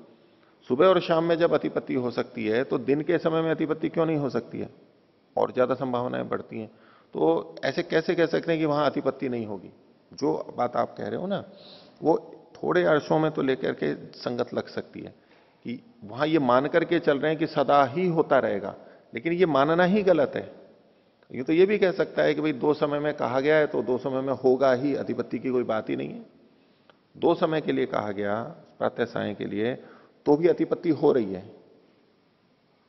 सुबह और शाम में जब अतिपत्ति हो सकती है तो दिन के समय में अतिपत्ति क्यों नहीं हो सकती है? और ज्यादा संभावनाएं बढ़ती हैं। तो ऐसे कैसे कह सकते हैं कि वहां अतिपत्ति नहीं होगी? जो बात आप कह रहे हो ना, वो थोड़े अर्शों में तो लेकर के संगत लग सकती है कि वहां ये मान करके चल रहे हैं कि सदा ही होता रहेगा, लेकिन ये मानना ही गलत है। ये तो ये भी कह सकता है कि भाई दो समय में कहा गया है तो दो समय में होगा ही, अतिपत्ति की कोई बात ही नहीं है। दो समय के लिए कहा गया, प्रातः सायं के लिए, तो भी अतिपत्ति हो रही है।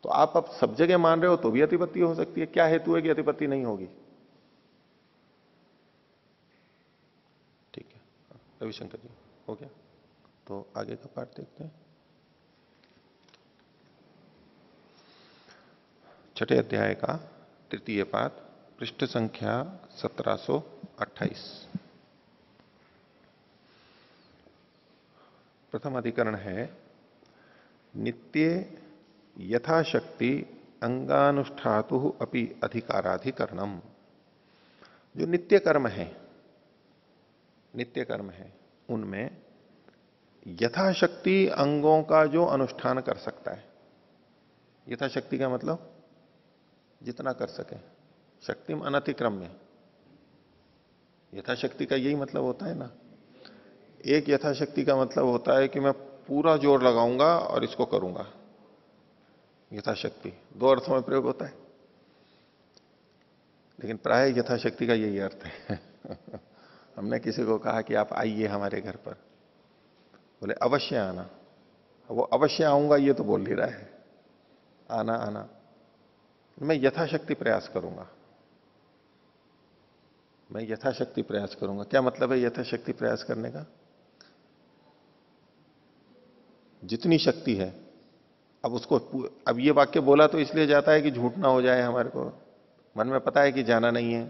तो आप अब सब जगह मान रहे हो तो भी अतिपत्ति हो सकती है। क्या हेतु है कि अतिपत्ति नहीं होगी? ठीक है, रविशंकर जी हो गया, तो आगे का पाठ देखते हैं। छठे अध्याय का तृतीय पाठ, पृष्ठ संख्या 1728। प्रथम अधिकरण है नित्य यथाशक्ति अंगानुष्ठातु अपि अधिकाराधिकरणम। जो नित्य कर्म है, नित्य कर्म है उनमें यथाशक्ति अंगों का जो अनुष्ठान कर सकता है। यथाशक्ति का मतलब जितना कर सके, शक्तिम अनतिक्रम्य, यथाशक्ति का यही मतलब होता है ना। एक यथाशक्ति का मतलब होता है कि मैं पूरा जोर लगाऊंगा और इसको करूंगा, यथाशक्ति दो अर्थों में प्रयोग होता है, लेकिन प्राय यथाशक्ति का यही अर्थ है। हमने किसी को कहा कि आप आइए हमारे घर पर, बोले अवश्य आना। वो अवश्य आऊंगा ये तो बोल ही रहा है, आना आना, मैं यथाशक्ति प्रयास करूंगा, मैं यथाशक्ति प्रयास करूंगा। क्या मतलब है यथाशक्ति प्रयास करने का? जितनी शक्ति है। अब उसको, अब ये वाक्य बोला तो इसलिए जाता है कि झूठ ना हो जाए, हमारे को मन में पता है कि जाना नहीं है।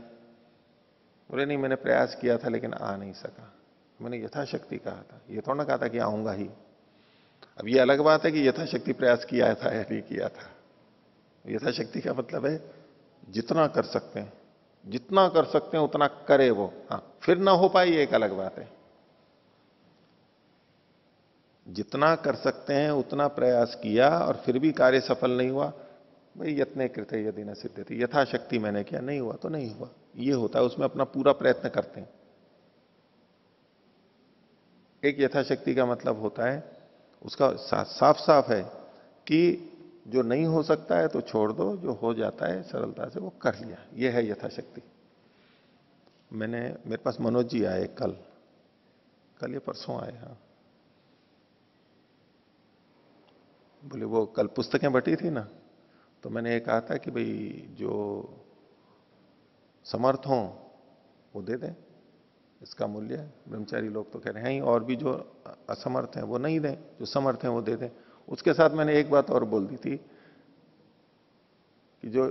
बोले नहीं, मैंने प्रयास किया था लेकिन आ नहीं सका, मैंने यथाशक्ति कहा था, ये थोड़ा ना कहा था कि आऊंगा ही। अब ये अलग बात है कि यथाशक्ति प्रयास किया था या नहीं किया था। यथाशक्ति का मतलब है जितना कर सकते हैं, जितना कर सकते हैं उतना करे वो। हाँ, फिर ना हो पाए ये एक अलग बात है। जितना कर सकते हैं उतना प्रयास किया और फिर भी कार्य सफल नहीं हुआ, भाई यत्ने कृते यदि न सिद्ध्यति, यथाशक्ति मैंने किया, नहीं हुआ तो नहीं हुआ, ये होता है। उसमें अपना पूरा प्रयत्न करते हैं। एक यथाशक्ति का मतलब होता है, उसका साफ साफ है कि जो नहीं हो सकता है तो छोड़ दो, जो हो जाता है सरलता से वो कर लिया, ये है यथाशक्ति। मेरे पास मनोज जी आए कल या परसों आए, हाँ, बोले वो कल पुस्तकें बटी थी ना, तो मैंने ये कहा था कि भाई जो समर्थ हों वो दे दें, इसका मूल्य है। ब्रह्मचारी लोग तो कह रहे हैं ही, और भी जो असमर्थ हैं वो नहीं दें, जो समर्थ हैं वो दे दें। उसके साथ मैंने एक बात और बोल दी थी कि जो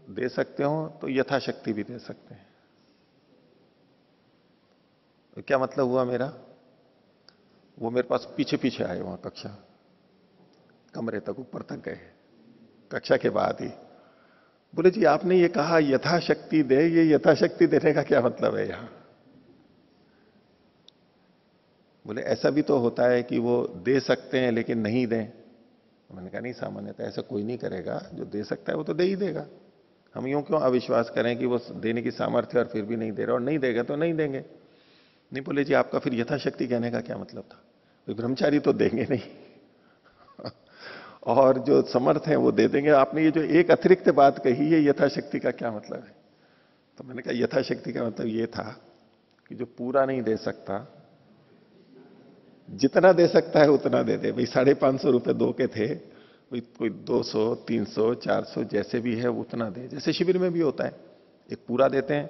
दे सकते हो तो यथाशक्ति भी दे सकते हैं। तो क्या मतलब हुआ मेरा? वो मेरे पास पीछे पीछे आए, वहां कक्षा कमरे तक ऊपर तक गए, कक्षा के बाद ही बोले जी आपने ये कहा यथाशक्ति दे, ये यथाशक्ति देने का क्या मतलब है यहां? बोले ऐसा भी तो होता है कि वो दे सकते हैं लेकिन नहीं दें। मैंने कहा नहीं, सामान्यतः ऐसा कोई नहीं करेगा, जो दे सकता है वो तो दे ही देगा। हम यूं क्यों अविश्वास करें कि वो देने की सामर्थ्य और फिर भी नहीं दे रहा, और नहीं देगा तो नहीं देंगे। नहीं, बोले जी आपका फिर यथाशक्ति कहने का क्या मतलब था? ब्रह्मचारी तो देंगे नहीं और जो समर्थ हैं वो दे देंगे। आपने ये जो एक अतिरिक्त बात कही है यथाशक्ति का क्या मतलब है? तो मैंने कहा यथाशक्ति का मतलब ये था कि जो पूरा नहीं दे सकता, जितना दे सकता है उतना दे दे। भाई 550 रुपए दो के थे, कोई 200, 300, 400 जैसे भी है उतना दे। जैसे शिविर में भी होता है, एक पूरा देते हैं,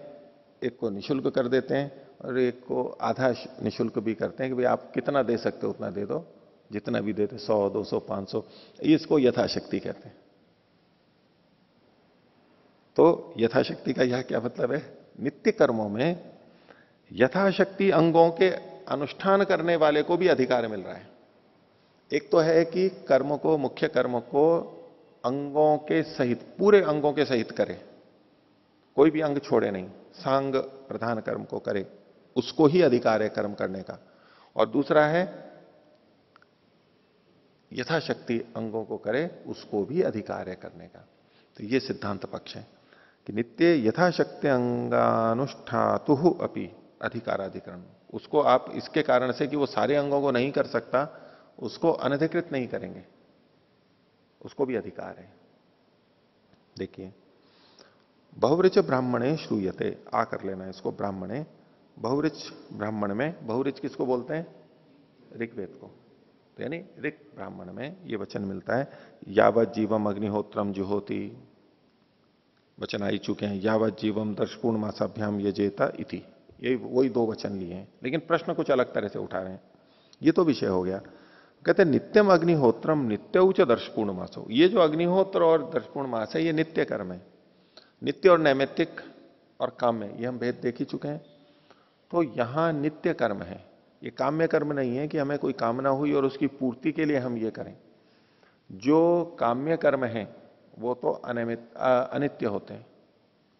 एक को निशुल्क कर देते हैं और एक को आधा निशुल्क भी करते हैं कि भाई आप कितना दे सकते हो उतना दे दो, जितना भी देते 100, 200, 500, इसको यथाशक्ति कहते हैं। तो यथाशक्ति का यह क्या मतलब है? नित्य कर्मों में यथाशक्ति अंगों के अनुष्ठान करने वाले को भी अधिकार मिल रहा है। एक तो है कि कर्म को, मुख्य कर्म को अंगों के सहित, पूरे अंगों के सहित करे, कोई भी अंग छोड़े नहीं, सांग प्रधान कर्म को करे, उसको ही अधिकार है कर्म करने का। और दूसरा है यथाशक्ति अंगों को करे, उसको भी अधिकार है करने का। तो ये सिद्धांत पक्ष है कि नित्य यथाशक्ति अंगानुष्ठातु अपि अधिकाराधिकरण। उसको आप इसके कारण से कि वो सारे अंगों को नहीं कर सकता, उसको अनधिकृत नहीं करेंगे, उसको भी अधिकार है। देखिए, बहुवृच ब्राह्मणे श्रूयते, आ कर लेना इसको, ब्राह्मणे, बहुवृच ब्राह्मण में, बहुवृच किसको बोलते हैं? ऋग्वेद को। तो यानी ऋग ब्राह्मण में ये वचन मिलता है, यावत जीवम अग्निहोत्रम जुहोति, वचन आ ही चुके हैं, यावत जीवम दर्शपूर्ण मासाभ्याम यजेता इति। ये वही दो वचन लिए हैं, लेकिन प्रश्न कुछ अलग तरह से उठा रहे हैं। ये तो विषय हो गया। कहते हैं नित्यम अग्निहोत्रम नित्य उच्च दर्शपूर्ण मासो। ये जो अग्निहोत्र और दर्शपूर्ण मास है ये नित्य कर्म है। नित्य और नैमित्तिक और काम्य, ये हम भेद देख ही चुके हैं। तो यहां नित्य कर्म है, ये काम्य कर्म नहीं है कि हमें कोई कामना हुई और उसकी पूर्ति के लिए हम ये करें। जो काम्य कर्म है वो तो अनित्य होते हैं।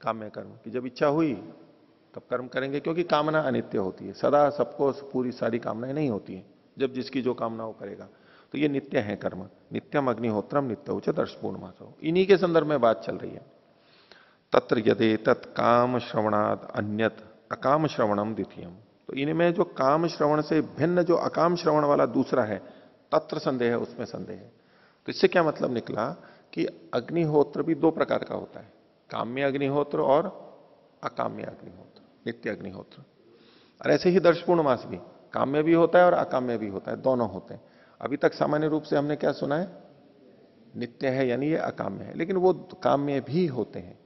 काम्य कर्म की जब इच्छा हुई तब कर्म करेंगे, क्योंकि कामना अनित्य होती है, सदा सबको पूरी सारी कामनाएं नहीं होती है, जब जिसकी जो कामना वो करेगा। तो ये नित्य है कर्म। नित्यम अग्निहोत्रम नित्य उच्च दर्श पूर्णमासो, इन्हीं के संदर्भ में बात चल रही है। तत्र यदे तत्काम श्रवणाद अन्यत अकाम श्रवणम द्वितीयम, तो इनमें जो काम श्रवण से भिन्न जो अकाम श्रवण वाला दूसरा है, तत्र संदेह है, उसमें संदेह है। तो इससे क्या मतलब निकला कि अग्निहोत्र भी दो प्रकार का होता है, काम्य अग्निहोत्र और अकाम्य अग्निहोत्र, नित्य अग्निहोत्र। और ऐसे ही दर्शपूर्ण मास भी काम्य भी होता है और अकाम्य भी होता है, दोनों होते हैं। अभी तक सामान्य रूप से हमने क्या सुना है, नित्य है यानी ये अकाम्य है, लेकिन वो काम्य भी होते हैं।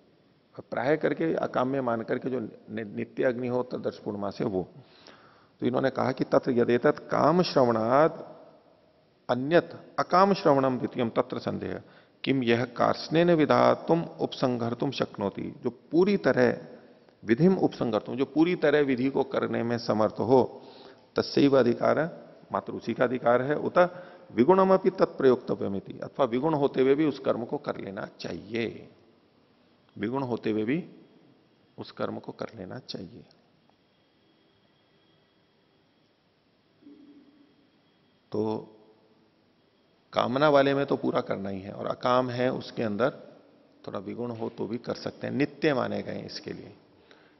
प्राय करके अकाम्य मान करके जो नित्य अग्निहोत्र दर्शपूर्ण मास है वो। तो इन्होंने कहा कि तत्र यदेतत् काम श्रवणाद अन्यत अकाम श्रवणम द्वितीयम तत्र संदेह किम यह कार्स्नेन विधातुम उपसंहर्तुम शक्नोति, जो पूरी तरह विधिम उपसंहर्तुम, जो पूरी तरह विधि को करने में समर्थ हो, तस्सैव अधिकार, मात्र उसी का अधिकार है। उत विगुणमपि तत्प्रयोक्तव्यमिति, अथवा विगुण होते हुए भी उस कर्म को कर लेना चाहिए, विगुण होते हुए भी उस कर्म को कर लेना चाहिए। तो कामना वाले में तो पूरा करना ही है, और अकाम है उसके अंदर थोड़ा विगुण हो तो भी कर सकते हैं, नित्य माने गए इसके लिए।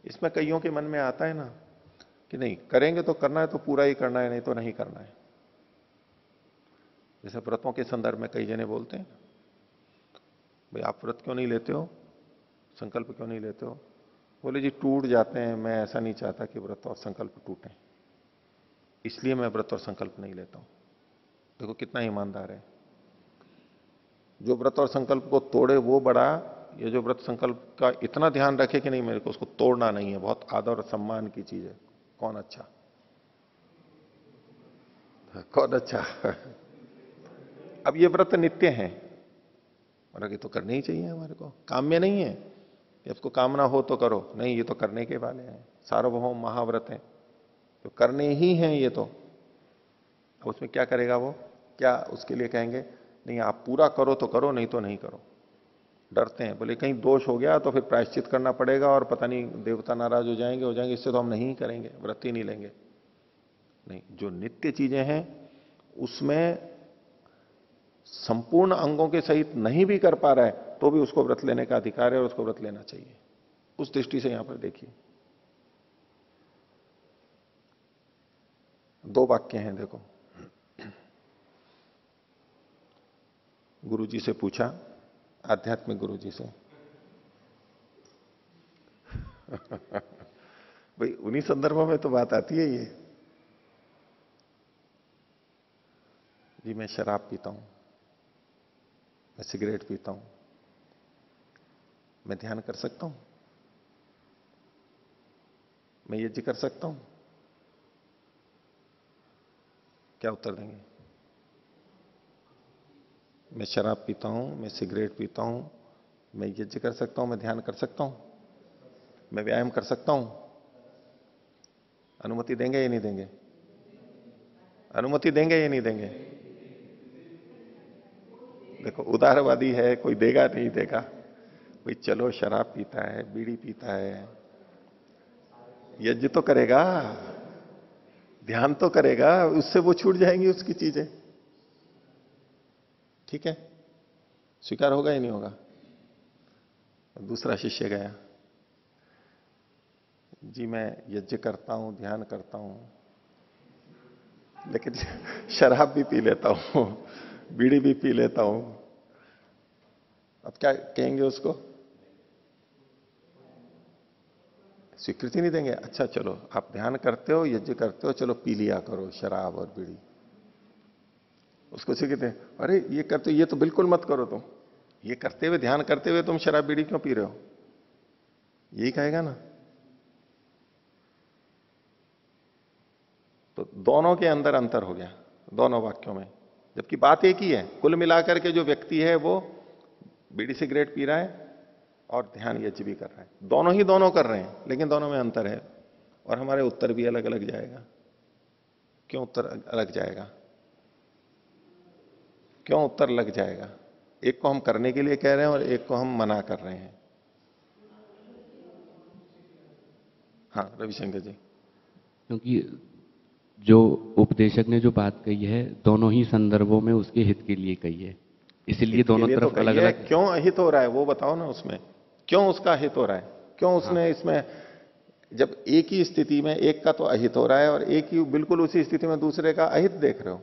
इसमें कईयों के मन में आता है ना कि नहीं करेंगे तो करना है तो पूरा ही करना है, नहीं तो नहीं करना है। जैसे व्रतों के संदर्भ में कई जने बोलते हैं, भाई आप व्रत क्यों नहीं लेते हो, संकल्प क्यों नहीं लेते हो? बोले जी टूट जाते हैं, मैं ऐसा नहीं चाहता कि व्रत और संकल्प टूटें, इसलिए मैं व्रत और संकल्प नहीं लेता हूं। देखो कितना ईमानदार है, जो व्रत और संकल्प को तोड़े वो बड़ा, ये जो व्रत संकल्प का इतना ध्यान रखे कि नहीं मेरे को उसको तोड़ना नहीं है, बहुत आदर और सम्मान की चीज है, कौन अच्छा, कौन अच्छा। अब ये व्रत नित्य है और ये तो करने ही चाहिए हमारे को, काम्य नहीं है कि इसको कामना हो तो करो, नहीं ये तो करने के वाले हैं, सार्वभौम महाव्रत है तो करने ही हैं ये तो। अब उसमें क्या करेगा वो, क्या उसके लिए कहेंगे नहीं आप पूरा करो तो करो, नहीं तो नहीं करो। डरते हैं, बोले कहीं दोष हो गया तो फिर प्रायश्चित करना पड़ेगा और पता नहीं देवता नाराज हो जाएंगे, इससे तो हम नहीं करेंगे, व्रत ही नहीं लेंगे। नहीं, जो नित्य चीजें हैं उसमें संपूर्ण अंगों के सहित नहीं भी कर पा रहा है तो भी उसको व्रत लेने का अधिकार है और उसको व्रत लेना चाहिए। उस दृष्टि से यहां पर देखिए दो वाक्य हैं, देखो। गुरु जी से पूछा, आध्यात्मिक गुरु जी से, भाई उन्हीं संदर्भों में तो बात आती है ये। जी मैं शराब पीता हूं, मैं सिगरेट पीता हूं, मैं ध्यान कर सकता हूं, मैं यज्ञ कर सकता हूं? क्या उत्तर देंगे? मैं शराब पीता हूं, मैं सिगरेट पीता हूं, मैं यज्ञ कर सकता हूं, मैं ध्यान कर सकता हूं, मैं व्यायाम कर सकता हूं? अनुमति देंगे या नहीं देंगे? अनुमति देंगे या नहीं देंगे? देखो उदारवादी है, कोई देगा नहीं देगा, भाई चलो शराब पीता है, बीड़ी पीता है, यज्ञ तो करेगा, ध्यान तो करेगा, उससे वो छूट जाएंगी उसकी चीजें। ठीक है, स्वीकार होगा या नहीं होगा? दूसरा शिष्य गया, जी मैं यज्ञ करता हूं, ध्यान करता हूं, लेकिन शराब भी पी लेता हूं, बीड़ी भी पी लेता हूं। अब क्या कहेंगे उसको? स्वीकृति नहीं देंगे। अच्छा चलो आप ध्यान करते हो, यज्ञ करते हो, चलो पी लिया करो शराब और बीड़ी। उसको स्वीकृति, अरे ये करते हो, ये तो बिल्कुल मत करो तुम, ये करते हुए ध्यान करते हुए तुम शराब बीड़ी क्यों पी रहे हो? यही कहेगा ना। तो दोनों के अंदर अंतर हो गया, दोनों वाक्यों में, जबकि बात एक ही है। कुल मिलाकर के जो व्यक्ति है वो बीड़ी सिगरेट पी रहा है और ध्यान यज्ञ भी कर रहा है, दोनों ही दोनों कर रहे हैं, लेकिन दोनों में अंतर है। और हमारे उत्तर भी अलग अलग जाएगा। क्यों उत्तर अलग जाएगा? क्यों उत्तर लग जाएगा? एक को हम करने के लिए कह रहे हैं और एक को हम मना कर रहे हैं। हाँ रविशंकर जी।
क्योंकि जो उपदेशक ने जो बात कही है दोनों ही संदर्भों में उसके हित के लिए कही है, इसलिए
हित के
दोनों
लिए तो
तरफ अलग
कहिए,
अलग।
क्यों अहित हो रहा है वो बताओ ना, उसमें क्यों उसका हित हो रहा है, क्यों उसने इसमें, जब एक ही स्थिति में एक का तो अहित हो रहा है और एक ही बिल्कुल उसी स्थिति में दूसरे का अहित देख रहे हो,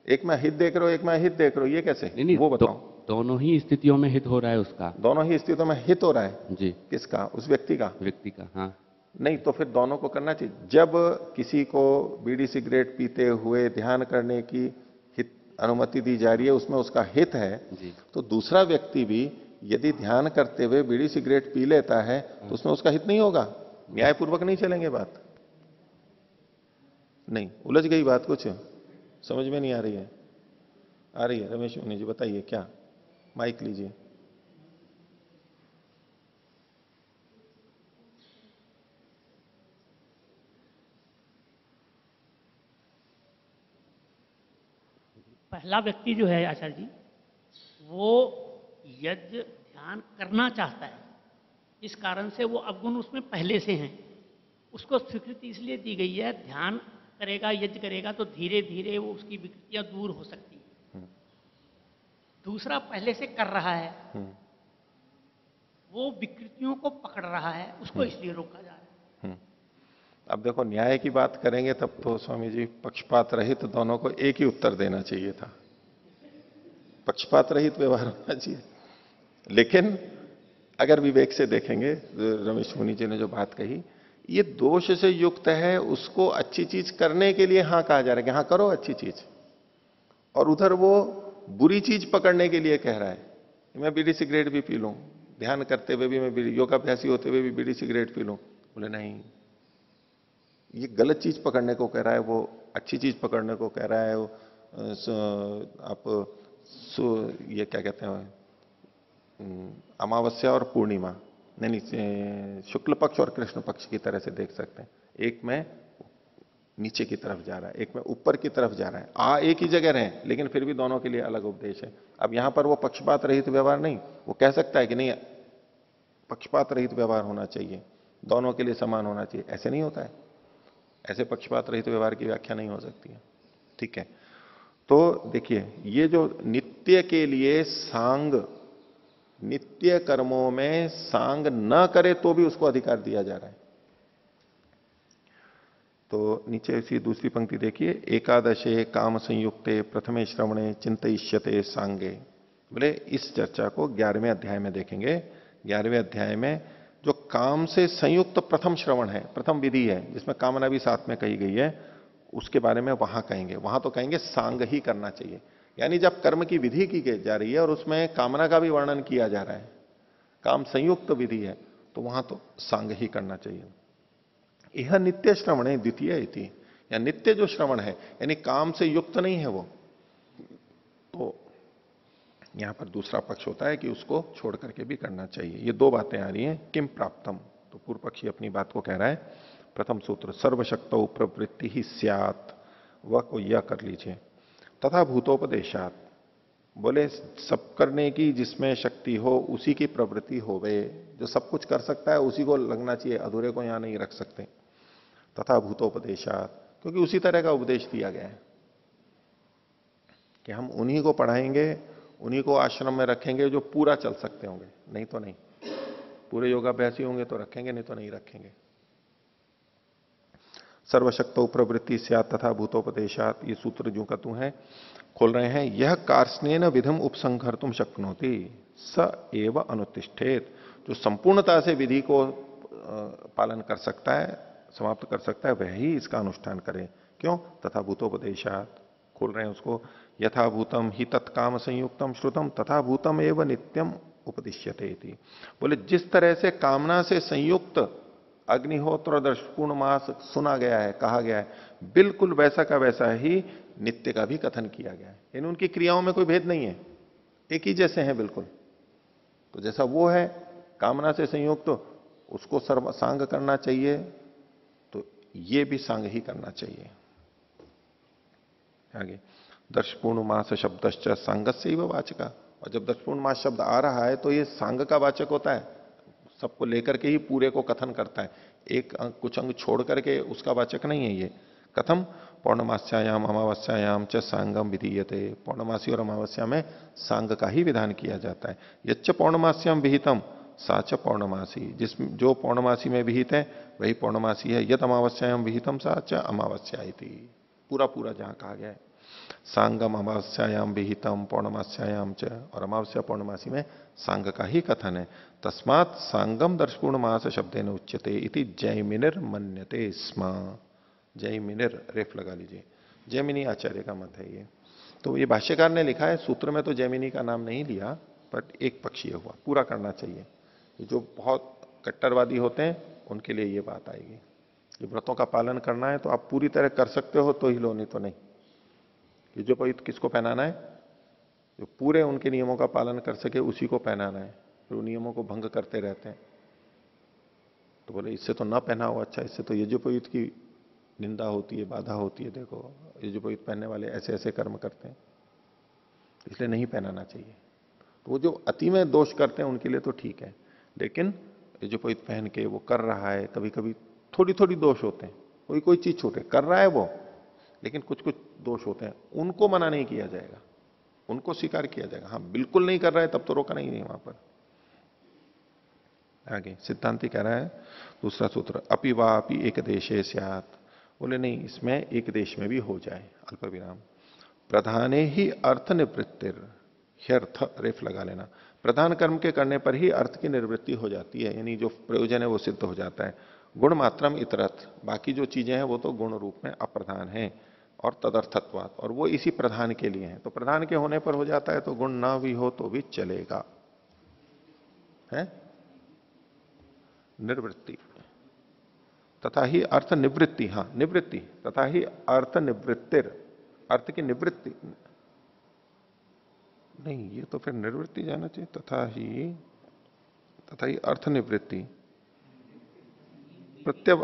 एक में हित देख रहे हो एक में अहित देख रहे हो, ये कैसे?
नहीं,
वो बताओ।
दोनों ही स्थितियों में हित हो रहा है उसका।
दोनों ही स्थितियों में हित हो रहा है
जी।
किसका? उस व्यक्ति का।
व्यक्ति का, हाँ।
नहीं तो फिर दोनों को करना चाहिए। जब किसी को बीड़ी सिगरेट पीते हुए ध्यान करने की हित अनुमति दी जा रही है, उसमें उसका हित है,
जी।
तो दूसरा व्यक्ति भी यदि ध्यान करते हुए बीड़ी सिगरेट पी लेता है तो उसमें उसका हित नहीं होगा? न्यायपूर्वक नहीं चलेंगे बात? नहीं, उलझ गई बात, कुछ समझ में नहीं आ रही है? आ रही है? रमेश मुनि जी बताइए, क्या? माइक लीजिए।
पहला व्यक्ति जो है आचार्य जी, वो यज्ञ ध्यान करना चाहता है, इस कारण से वो अवगुण उसमें पहले से हैं, उसको स्वीकृति इसलिए दी गई है, ध्यान करेगा यज्ञ करेगा तो धीरे धीरे वो उसकी विकृतियां दूर हो सकती है। दूसरा पहले से कर रहा है, वो विकृतियों को पकड़ रहा है, उसको इसलिए रोका जा रहा है।
अब देखो, न्याय की बात करेंगे तब तो स्वामी जी पक्षपात रहित तो दोनों को एक ही उत्तर देना चाहिए था, पक्षपात रहित व्यवहार होना चाहिए। लेकिन अगर विवेक से देखेंगे, रमेश मुनि जी ने जो बात कही, ये दोष से युक्त है, उसको अच्छी चीज करने के लिए हाँ कहा जा रहा है कि हाँ करो अच्छी चीज, और उधर वो बुरी चीज पकड़ने के लिए कह रहा है मैं बीड़ी सिगरेट भी पी लूं, ध्यान करते हुए भी मैं बीड़ी, योगाभ्यासी होते हुए भी बीड़ी सिगरेट पी लूं। बोले नहीं, ये गलत चीज पकड़ने को कह रहा है, वो अच्छी चीज पकड़ने को कह रहा है। वो आप ये क्या कहते हैं, अमावस्या और पूर्णिमा, नहीं शुक्ल पक्ष और कृष्ण पक्ष की तरह से देख सकते हैं। एक में नीचे की तरफ जा रहा है, एक में ऊपर की तरफ जा रहा है, एक ही जगह रहे, लेकिन फिर भी दोनों के लिए अलग उपदेश है। अब यहां पर वो पक्षपात रहित व्यवहार नहीं, वो कह सकता है कि नहीं पक्षपात रहित व्यवहार होना चाहिए, दोनों के लिए समान होना चाहिए, ऐसे नहीं होता है, ऐसे पक्षपात रहित व्यवहार की व्याख्या नहीं हो सकती है। ठीक है, तो देखिए, ये जो नित्य के लिए सांग, नित्य कर्मों में सांग न करे तो भी उसको अधिकार दिया जा रहा है। तो नीचे इसी दूसरी पंक्ति देखिए, एकादशे काम संयुक्ते प्रथमे श्रवणे चिंतयिष्यते सांगे। बोले इस चर्चा को 11वें अध्याय में देखेंगे। 11वें अध्याय में जो काम से संयुक्त प्रथम श्रवण है, प्रथम विधि है, जिसमें कामना भी साथ में कही गई है, उसके बारे में वहां कहेंगे। वहां तो कहेंगे सांग ही करना चाहिए, यानी जब कर्म की विधि की जा रही है और उसमें कामना का भी वर्णन किया जा रहा है, काम संयुक्त विधि है, तो वहां तो सांग ही करना चाहिए। यह नित्य श्रवण है द्वितीय इति, या नित्य जो श्रवण है यानी काम से युक्त नहीं है वो, तो यहां पर दूसरा पक्ष होता है कि उसको छोड़ करके भी करना चाहिए। ये दो बातें आ रही हैं। किम प्राप्तम, तो पूर्व पक्षी अपनी बात को कह रहा है। प्रथम सूत्र, सर्वशक्तो प्रवृत्ति ही स्यात्, वह को यह कर लीजिए, तथा भूतोपदेशात, बोले सब करने की जिसमें शक्ति हो उसी की प्रवृत्ति होवे, जो सब कुछ कर सकता है उसी को लगना चाहिए, अधूरे को यहां नहीं रख सकते। तथा भूतोपदेशात, क्योंकि उसी तरह का उपदेश दिया गया है कि हम उन्हीं को पढ़ाएंगे, उन्हीं को आश्रम में रखेंगे जो पूरा चल सकते होंगे, नहीं तो नहीं। पूरे योगाभ्यासी होंगे तो रखेंगे, नहीं तो नहीं रखेंगे। सर्वशक्तो प्रवृत्ति स्यात् तथा भूतोपदेशात, ये सूत्र जो का तू है खोल रहे हैं। यह कार्स्नेन विधम उपसंहर्तुम शक्नोति स एव अनुतिष्ठेत, जो संपूर्णता से विधि को पालन कर सकता है, समाप्त कर सकता है, वह ही इसका अनुष्ठान करे। क्यों? तथा भूतोपदेशात, खोल रहे हैं उसको, यथा भूतम ही तत्काम संयुक्तम श्रुतम तथा भूतम एव नित्यम उपदिश्यते इति। बोले जिस तरह से कामना से संयुक्त अग्निहोत्र और पूर्णमास सुना गया है, कहा गया है, बिल्कुल वैसा का वैसा ही नित्य का भी कथन किया गया है। यानी उनकी क्रियाओं में कोई भेद नहीं है, एक ही जैसे हैं बिल्कुल। तो जैसा वो है कामना से संयुक्त, उसको सर्व सांग करना चाहिए, तो ये भी सांग ही करना चाहिए। आगे, दर्शपूर्ण मास शब्दश्च सांगस्य एव वाचका, और जब दर्शपूर्ण मास शब्द आ रहा है तो ये सांग का वाचक होता है, सबको लेकर के ही पूरे को कथन करता है, एक अंग कुछ अंग छोड़ करके उसका वाचक नहीं है ये। कथम पौर्णमास्यायाम अमावस्यायाम च सांगम विधीयते, पौर्णमासी और अमावस्या में सांग का ही विधान किया जाता है। यच्च पौर्णमास्याम विहितम साच पौर्णमासी, जिसमें जो पौर्णमासी में विहित है वही पौर्णमासी है। यद अमावस्यायाम विहितम साच अमावस्या इति, पूरा पूरा जहां कहा गया है। सांगम अमावस्यायाम विहितम पौर्णमास्यायाम च, और अमावस्या पौर्णमासी में सांग का ही कथन है। तस्मात् सांगम दर्शपूर्ण मास शब्देन उच्यते इति जैमिनिर मन्यते स्म। जैमिनिर रेफ लगा लीजिए, जैमिनी आचार्य का मत है ये। तो ये भाष्यकार ने लिखा है, सूत्र में तो जैमिनी का नाम नहीं लिया, बट एक पक्षीय हुआ, पूरा करना चाहिए। जो बहुत कट्टरवादी होते हैं उनके लिए ये बात आएगी। ये व्रतों का पालन करना है तो आप पूरी तरह कर सकते हो तो ही लो, नहीं तो नहीं। ये जो पवित्र किसको पहनाना है? जो पूरे उनके नियमों का पालन कर सके उसी को पहनाना है, फिर उन नियमों को भंग करते रहते हैं। तो बोले इससे तो ना पहना हो अच्छा, इससे तो यज्ञोपवीत की निंदा होती है, बाधा होती है। देखो यज्ञोपवीत पहनने वाले ऐसे ऐसे कर्म करते हैं, इसलिए नहीं पहनाना चाहिए। तो वो जो अति में दोष करते हैं उनके लिए तो ठीक है, लेकिन यज्ञोपवीत पहन के वो कर रहा है, कभी कभी थोड़ी थोड़ी दोष होते हैं, कोई कोई चीज छूटे, कर रहा है वो, लेकिन कुछ कुछ दोष होते हैं, उनको मना नहीं किया जाएगा, उनको स्वीकार किया जाएगा। हाँ बिल्कुल नहीं कर रहा है तब तो रोकना ही नहीं वहां पर। आगे सिद्धांति कह रहा है दूसरा सूत्र, अपि वा अपि एक देशे स्यात्, बोले नहीं इसमें एक देश में भी हो जाए, अल्प विराम। प्रधाने ही अर्थ निवृत्तिर, ह्यर्थ रेफ लगा लेना, प्रधान कर्म के करने पर ही अर्थ की निवृत्ति हो जाती है, यानी जो प्रयोजन है वो सिद्ध हो जाता है। गुण मात्रम इतरथ, बाकी जो चीजें हैं वो तो गुण रूप में अप्रधान है, और तदर्थत्वात्, और वो इसी प्रधान के लिए है, तो प्रधान के होने पर हो जाता है, तो गुण ना भी हो तो भी चलेगा, है निवृत्ति। तथा ही अर्थ निवृत्ति, हाँ निवृत्ति, तथा ही अर्थ निवृत्तिर, अर्थ की निवृत्ति नहीं, ये तो फिर निवृत्ति जाना चाहिए। तथा ही अर्थ निवृत्ति, प्रत्यव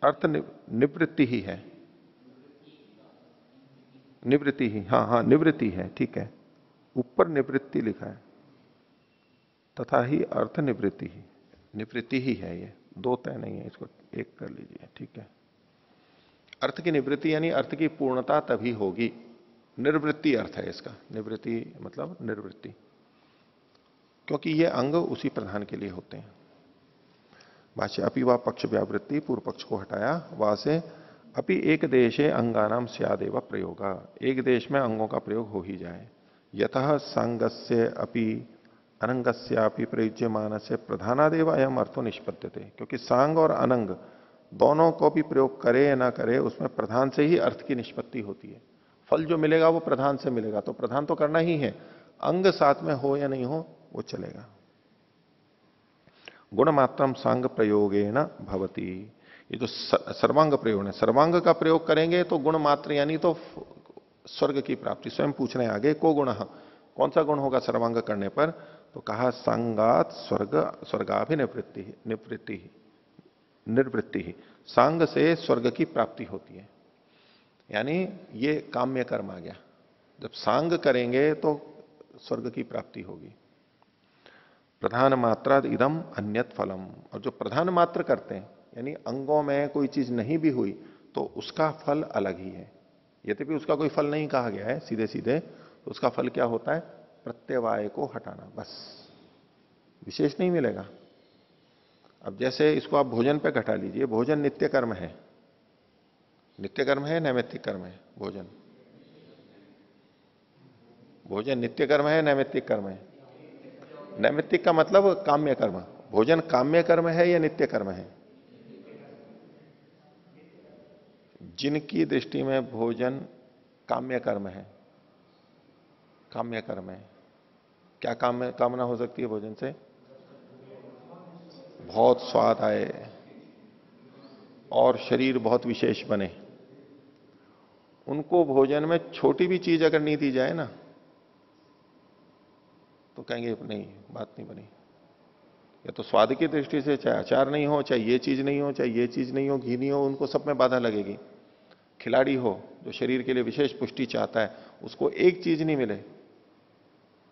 अर्थ निवृत्ति ही है, निवृत्ति ही, हाँ हाँ निवृत्ति है, ठीक है, ऊपर निवृत्ति लिखा है, तथा ही अर्थ निवृत्ति ही, निवृत्ति ही है, ये दो तय नहीं है, इसको एक कर लीजिए, ठीक है। अर्थ की निवृत्ति यानी अर्थ की पूर्णता तभी होगी, निर्वृत्ति अर्थ है इसका, निवृत्ति मतलब निर्वृत्ति, क्योंकि ये अंग उसी प्रधान के लिए होते हैं। भाष्य अपि वा पक्ष व्यावृत्ति, पूर्व पक्ष को हटाया, वहां से अपि एक देशे अंगानाम स्यादेव प्रयोगा, एक देश में अंगों का प्रयोग हो ही जाए। यतः सांगस्य अपि अनंगस्यापि प्रयुज्यमान से प्रधानादेव अयम अर्थो निष्पद्यते, क्योंकि सांग और अनंग दोनों को भी प्रयोग करे या ना करे उसमें प्रधान से ही अर्थ की निष्पत्ति होती है। फल जो मिलेगा वो प्रधान से मिलेगा, तो प्रधान तो करना ही है, अंग साथ में हो या नहीं हो वो चलेगा। गुण मात्रम सांग प्रयोगेण भवति, ये जो सर्वांग प्रयोग है, सर्वांग का प्रयोग करेंगे तो गुण मात्र यानी तो स्वर्ग की प्राप्ति। स्वयं पूछ रहे हैं आगे, को गुण, कौन सा गुण होगा सर्वांग करने पर? तो कहा सांगात स्वर्गाभिनिवृत्ति, निर्वृत्ति ही, सांग से स्वर्ग की प्राप्ति होती है, यानी ये काम्य कर्म आ गया। जब सांग करेंगे तो स्वर्ग की प्राप्ति होगी। प्रधान मात्रा इदम अन्यत फलम, और जो प्रधान मात्र करते हैं यानी अंगों में कोई चीज नहीं भी हुई तो उसका फल अलग ही है। यद्यपि उसका कोई फल नहीं कहा गया है सीधे सीधे, तो उसका फल क्या होता है? प्रत्यवाय को हटाना, बस, विशेष नहीं मिलेगा। अब जैसे इसको आप भोजन पे घटा लीजिए, भोजन नित्य कर्म है, नित्य कर्म है नैमित्तिक कर्म है? भोजन भोजन नित्य कर्म है नैमित्तिक कर्म है? नैमित्तिक का मतलब काम्य कर्म। भोजन काम्य कर्म है या नित्य कर्म है? जिनकी दृष्टि में भोजन काम्य कर्म है, काम्य कर्म है, क्या कामना हो सकती है भोजन से? बहुत स्वाद आए और शरीर बहुत विशेष बने। उनको भोजन में छोटी भी चीज अगर नहीं दी जाए ना तो कहेंगे नहीं, बात नहीं बनी। या तो स्वाद की दृष्टि से, चाहे अचार नहीं हो, चाहे ये चीज नहीं हो, चाहे ये चीज नहीं हो, घी नहीं हो, उनको सब में बाधा लगेगी। खिलाड़ी हो जो शरीर के लिए विशेष पुष्टि चाहता है, उसको एक चीज नहीं मिले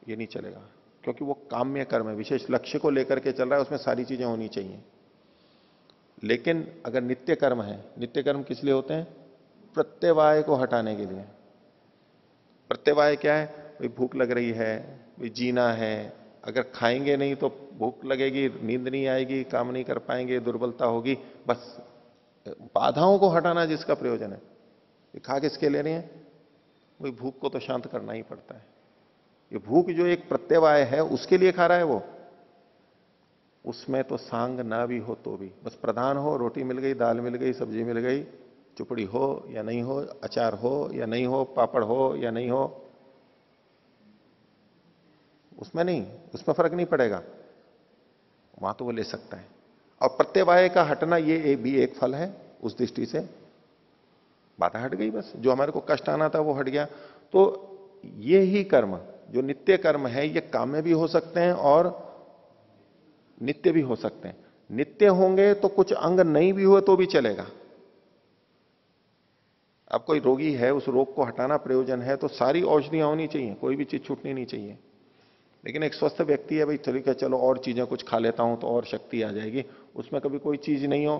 ये नहीं चलेगा, क्योंकि वो काम्य कर्म है, विशेष लक्ष्य को लेकर के चल रहा है, उसमें सारी चीजें होनी चाहिए। लेकिन अगर नित्य कर्म है, नित्य कर्म किस लिए होते हैं? प्रत्यवाय को हटाने के लिए। प्रत्यवाय क्या है? भाई भूख लग रही है, भाई जीना है, अगर खाएंगे नहीं तो भूख लगेगी, नींद नहीं आएगी, काम नहीं कर पाएंगे, दुर्बलता होगी, बस बाधाओं को हटाना जिसका प्रयोजन है। ये खा किसके ले रहे हैं? वही भूख को तो शांत करना ही पड़ता है। ये भूख जो एक प्रत्यवाय है उसके लिए खा रहा है वो, उसमें तो सांग ना भी हो तो भी, बस प्रधान हो, रोटी मिल गई, दाल मिल गई, सब्जी मिल गई, चुपड़ी हो या नहीं हो, अचार हो या नहीं हो, पापड़ हो या नहीं हो, उसमें नहीं, उसमें फर्क नहीं पड़ेगा, वहां तो वो ले सकता है। और प्रत्यवाय का हटना ये भी एक फल है, उस दृष्टि से बाधा हट गई, बस जो हमारे को कष्ट आना था वो हट गया। तो ये ही कर्म जो नित्य कर्म है, ये काम्य भी हो सकते हैं और नित्य भी हो सकते हैं। नित्य होंगे तो कुछ अंग नहीं भी हुए तो भी चलेगा। अब कोई रोगी है, उस रोग को हटाना प्रयोजन है, तो सारी औषधियां होनी चाहिए, कोई भी चीज छूटनी नहीं चाहिए। लेकिन एक स्वस्थ व्यक्ति है, भाई चलिए चलो और चीजें कुछ खा लेता हूं तो और शक्ति आ जाएगी, उसमें कभी कोई चीज नहीं हो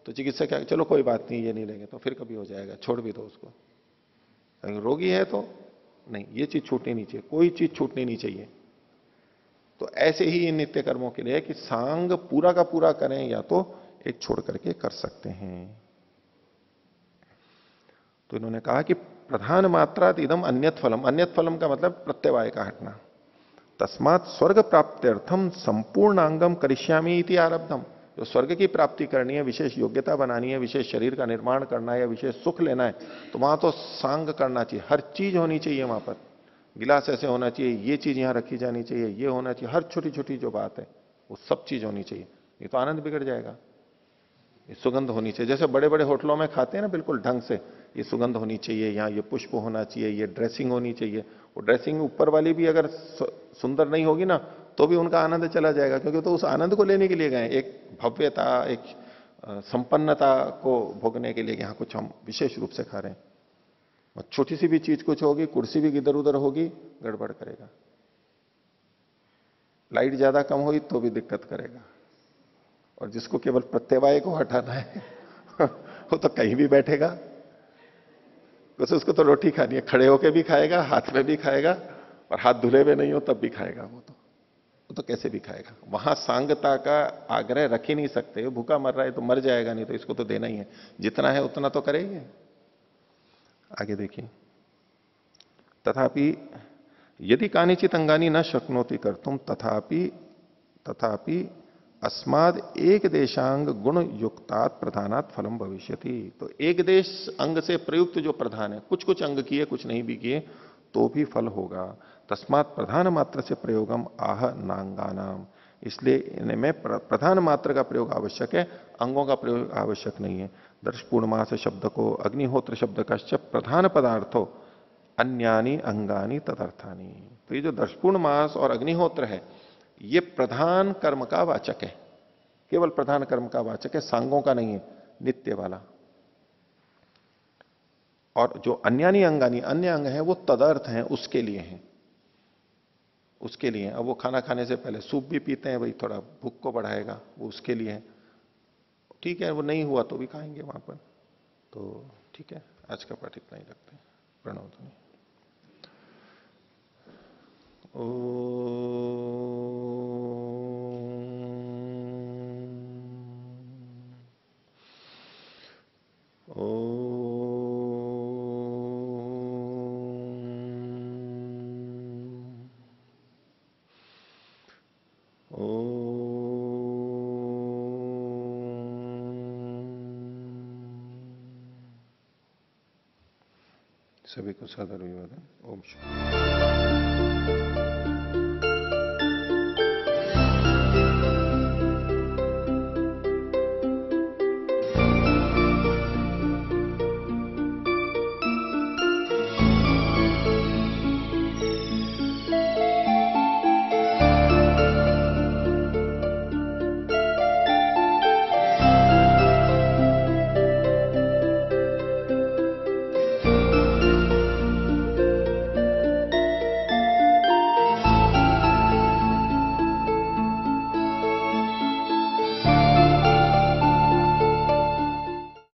तो चिकित्सक क्या, चलो कोई बात नहीं, ये नहीं लेंगे, तो फिर कभी हो जाएगा, छोड़ भी दो उसको। रोगी है तो नहीं, ये चीज छूटनी नहीं चाहिए, कोई चीज छूटनी नहीं चाहिए। तो ऐसे ही इन नित्य कर्मों के लिए है कि सांग पूरा का पूरा करें या तो एक छोड़ करके कर सकते हैं। तो इन्होंने कहा कि प्रधान मात्रा इदम अन्यत फलम, अन्यत फलम का मतलब प्रत्यवाय का हटना। तस्मात स्वर्ग प्राप्त्यर्थम संपूर्णांगम करिष्यामि इति आरब्धम, जो स्वर्ग की प्राप्ति करनी है, विशेष योग्यता बनानी है, विशेष शरीर का निर्माण करना है या विशेष सुख लेना है, तो वहां तो सांग करना चाहिए, हर चीज होनी चाहिए वहां पर। गिलास ऐसे होना चाहिए, ये चीज यहां रखी जानी चाहिए, ये होना चाहिए, हर छोटी छोटी जो बात है वो सब चीज होनी चाहिए, ये तो आनंद बिगड़ जाएगा। ये सुगंध होनी चाहिए, जैसे बड़े बड़े होटलों में खाते हैं ना बिल्कुल ढंग से, ये सुगंध होनी चाहिए, यहाँ ये पुष्प होना चाहिए, ये ड्रेसिंग होनी चाहिए। वो ड्रेसिंग ऊपर वाली भी अगर सुंदर नहीं होगी ना तो भी उनका आनंद चला जाएगा, क्योंकि तो उस आनंद को लेने के लिए गए, एक भव्यता, एक संपन्नता को भोगने के लिए यहाँ कुछ हम विशेष रूप से खा रहे हैं। और छोटी सी भी चीज कुछ होगी, कुर्सी भी इधर उधर होगी, गड़बड़ करेगा। लाइट ज्यादा कम हुई तो भी दिक्कत करेगा। और जिसको केवल प्रत्यवाय को हटाना है वो तो कहीं भी बैठेगा, बस उसको तो रोटी खानी है, खड़े होके भी खाएगा, हाथ में भी खाएगा, और हाथ धुले हुए नहीं हो तब भी खाएगा। वो तो कैसे भी खाएगा। वहां सांगता का आग्रह रख ही नहीं सकते, भूखा मर रहा है तो मर जाएगा, नहीं तो इसको तो देना ही है, जितना है उतना तो करेंगे। आगे देखिए, तथापि यदि कानिचित अंगानी न शक्नोति कर्तुम तथापि अस्माद एक देशांग गुण युक्तात् प्रधानात् फलम भविष्यति। तो एक देश अंग से प्रयुक्त जो प्रधान है, कुछ कुछ अंग किए कुछ नहीं भी किए तो भी फल होगा। तस्मात् प्रधान मात्र से प्रयोगम आह नांगानाम, इसलिए इनमें प्रधान मात्र का प्रयोग आवश्यक है, अंगों का प्रयोग आवश्यक नहीं है। दर्श पूर्णमास शब्द को अग्निहोत्र शब्द का प्रधान पदार्थो अन्यानी अंगानी तदर्थानी। तो ये जो दर्शपूर्ण मास और अग्निहोत्र है, ये प्रधान कर्म का वाचक है, केवल प्रधान कर्म का वाचक है, सांगों का नहीं है, नित्य वाला। और जो अन्यानी अंगानी, अन्य अंग है, वो तदर्थ हैं, उसके लिए हैं, उसके लिए। अब वो खाना खाने से पहले सूप भी पीते हैं, भाई थोड़ा भूख को बढ़ाएगा, वो उसके लिए है। ठीक है, वो नहीं हुआ तो भी खाएंगे वहां पर। तो ठीक है, आज का पाठ इतना ही रखते हैं। प्रणव ध्वनि। सभी को सादर अभिवादन। ओम शांति।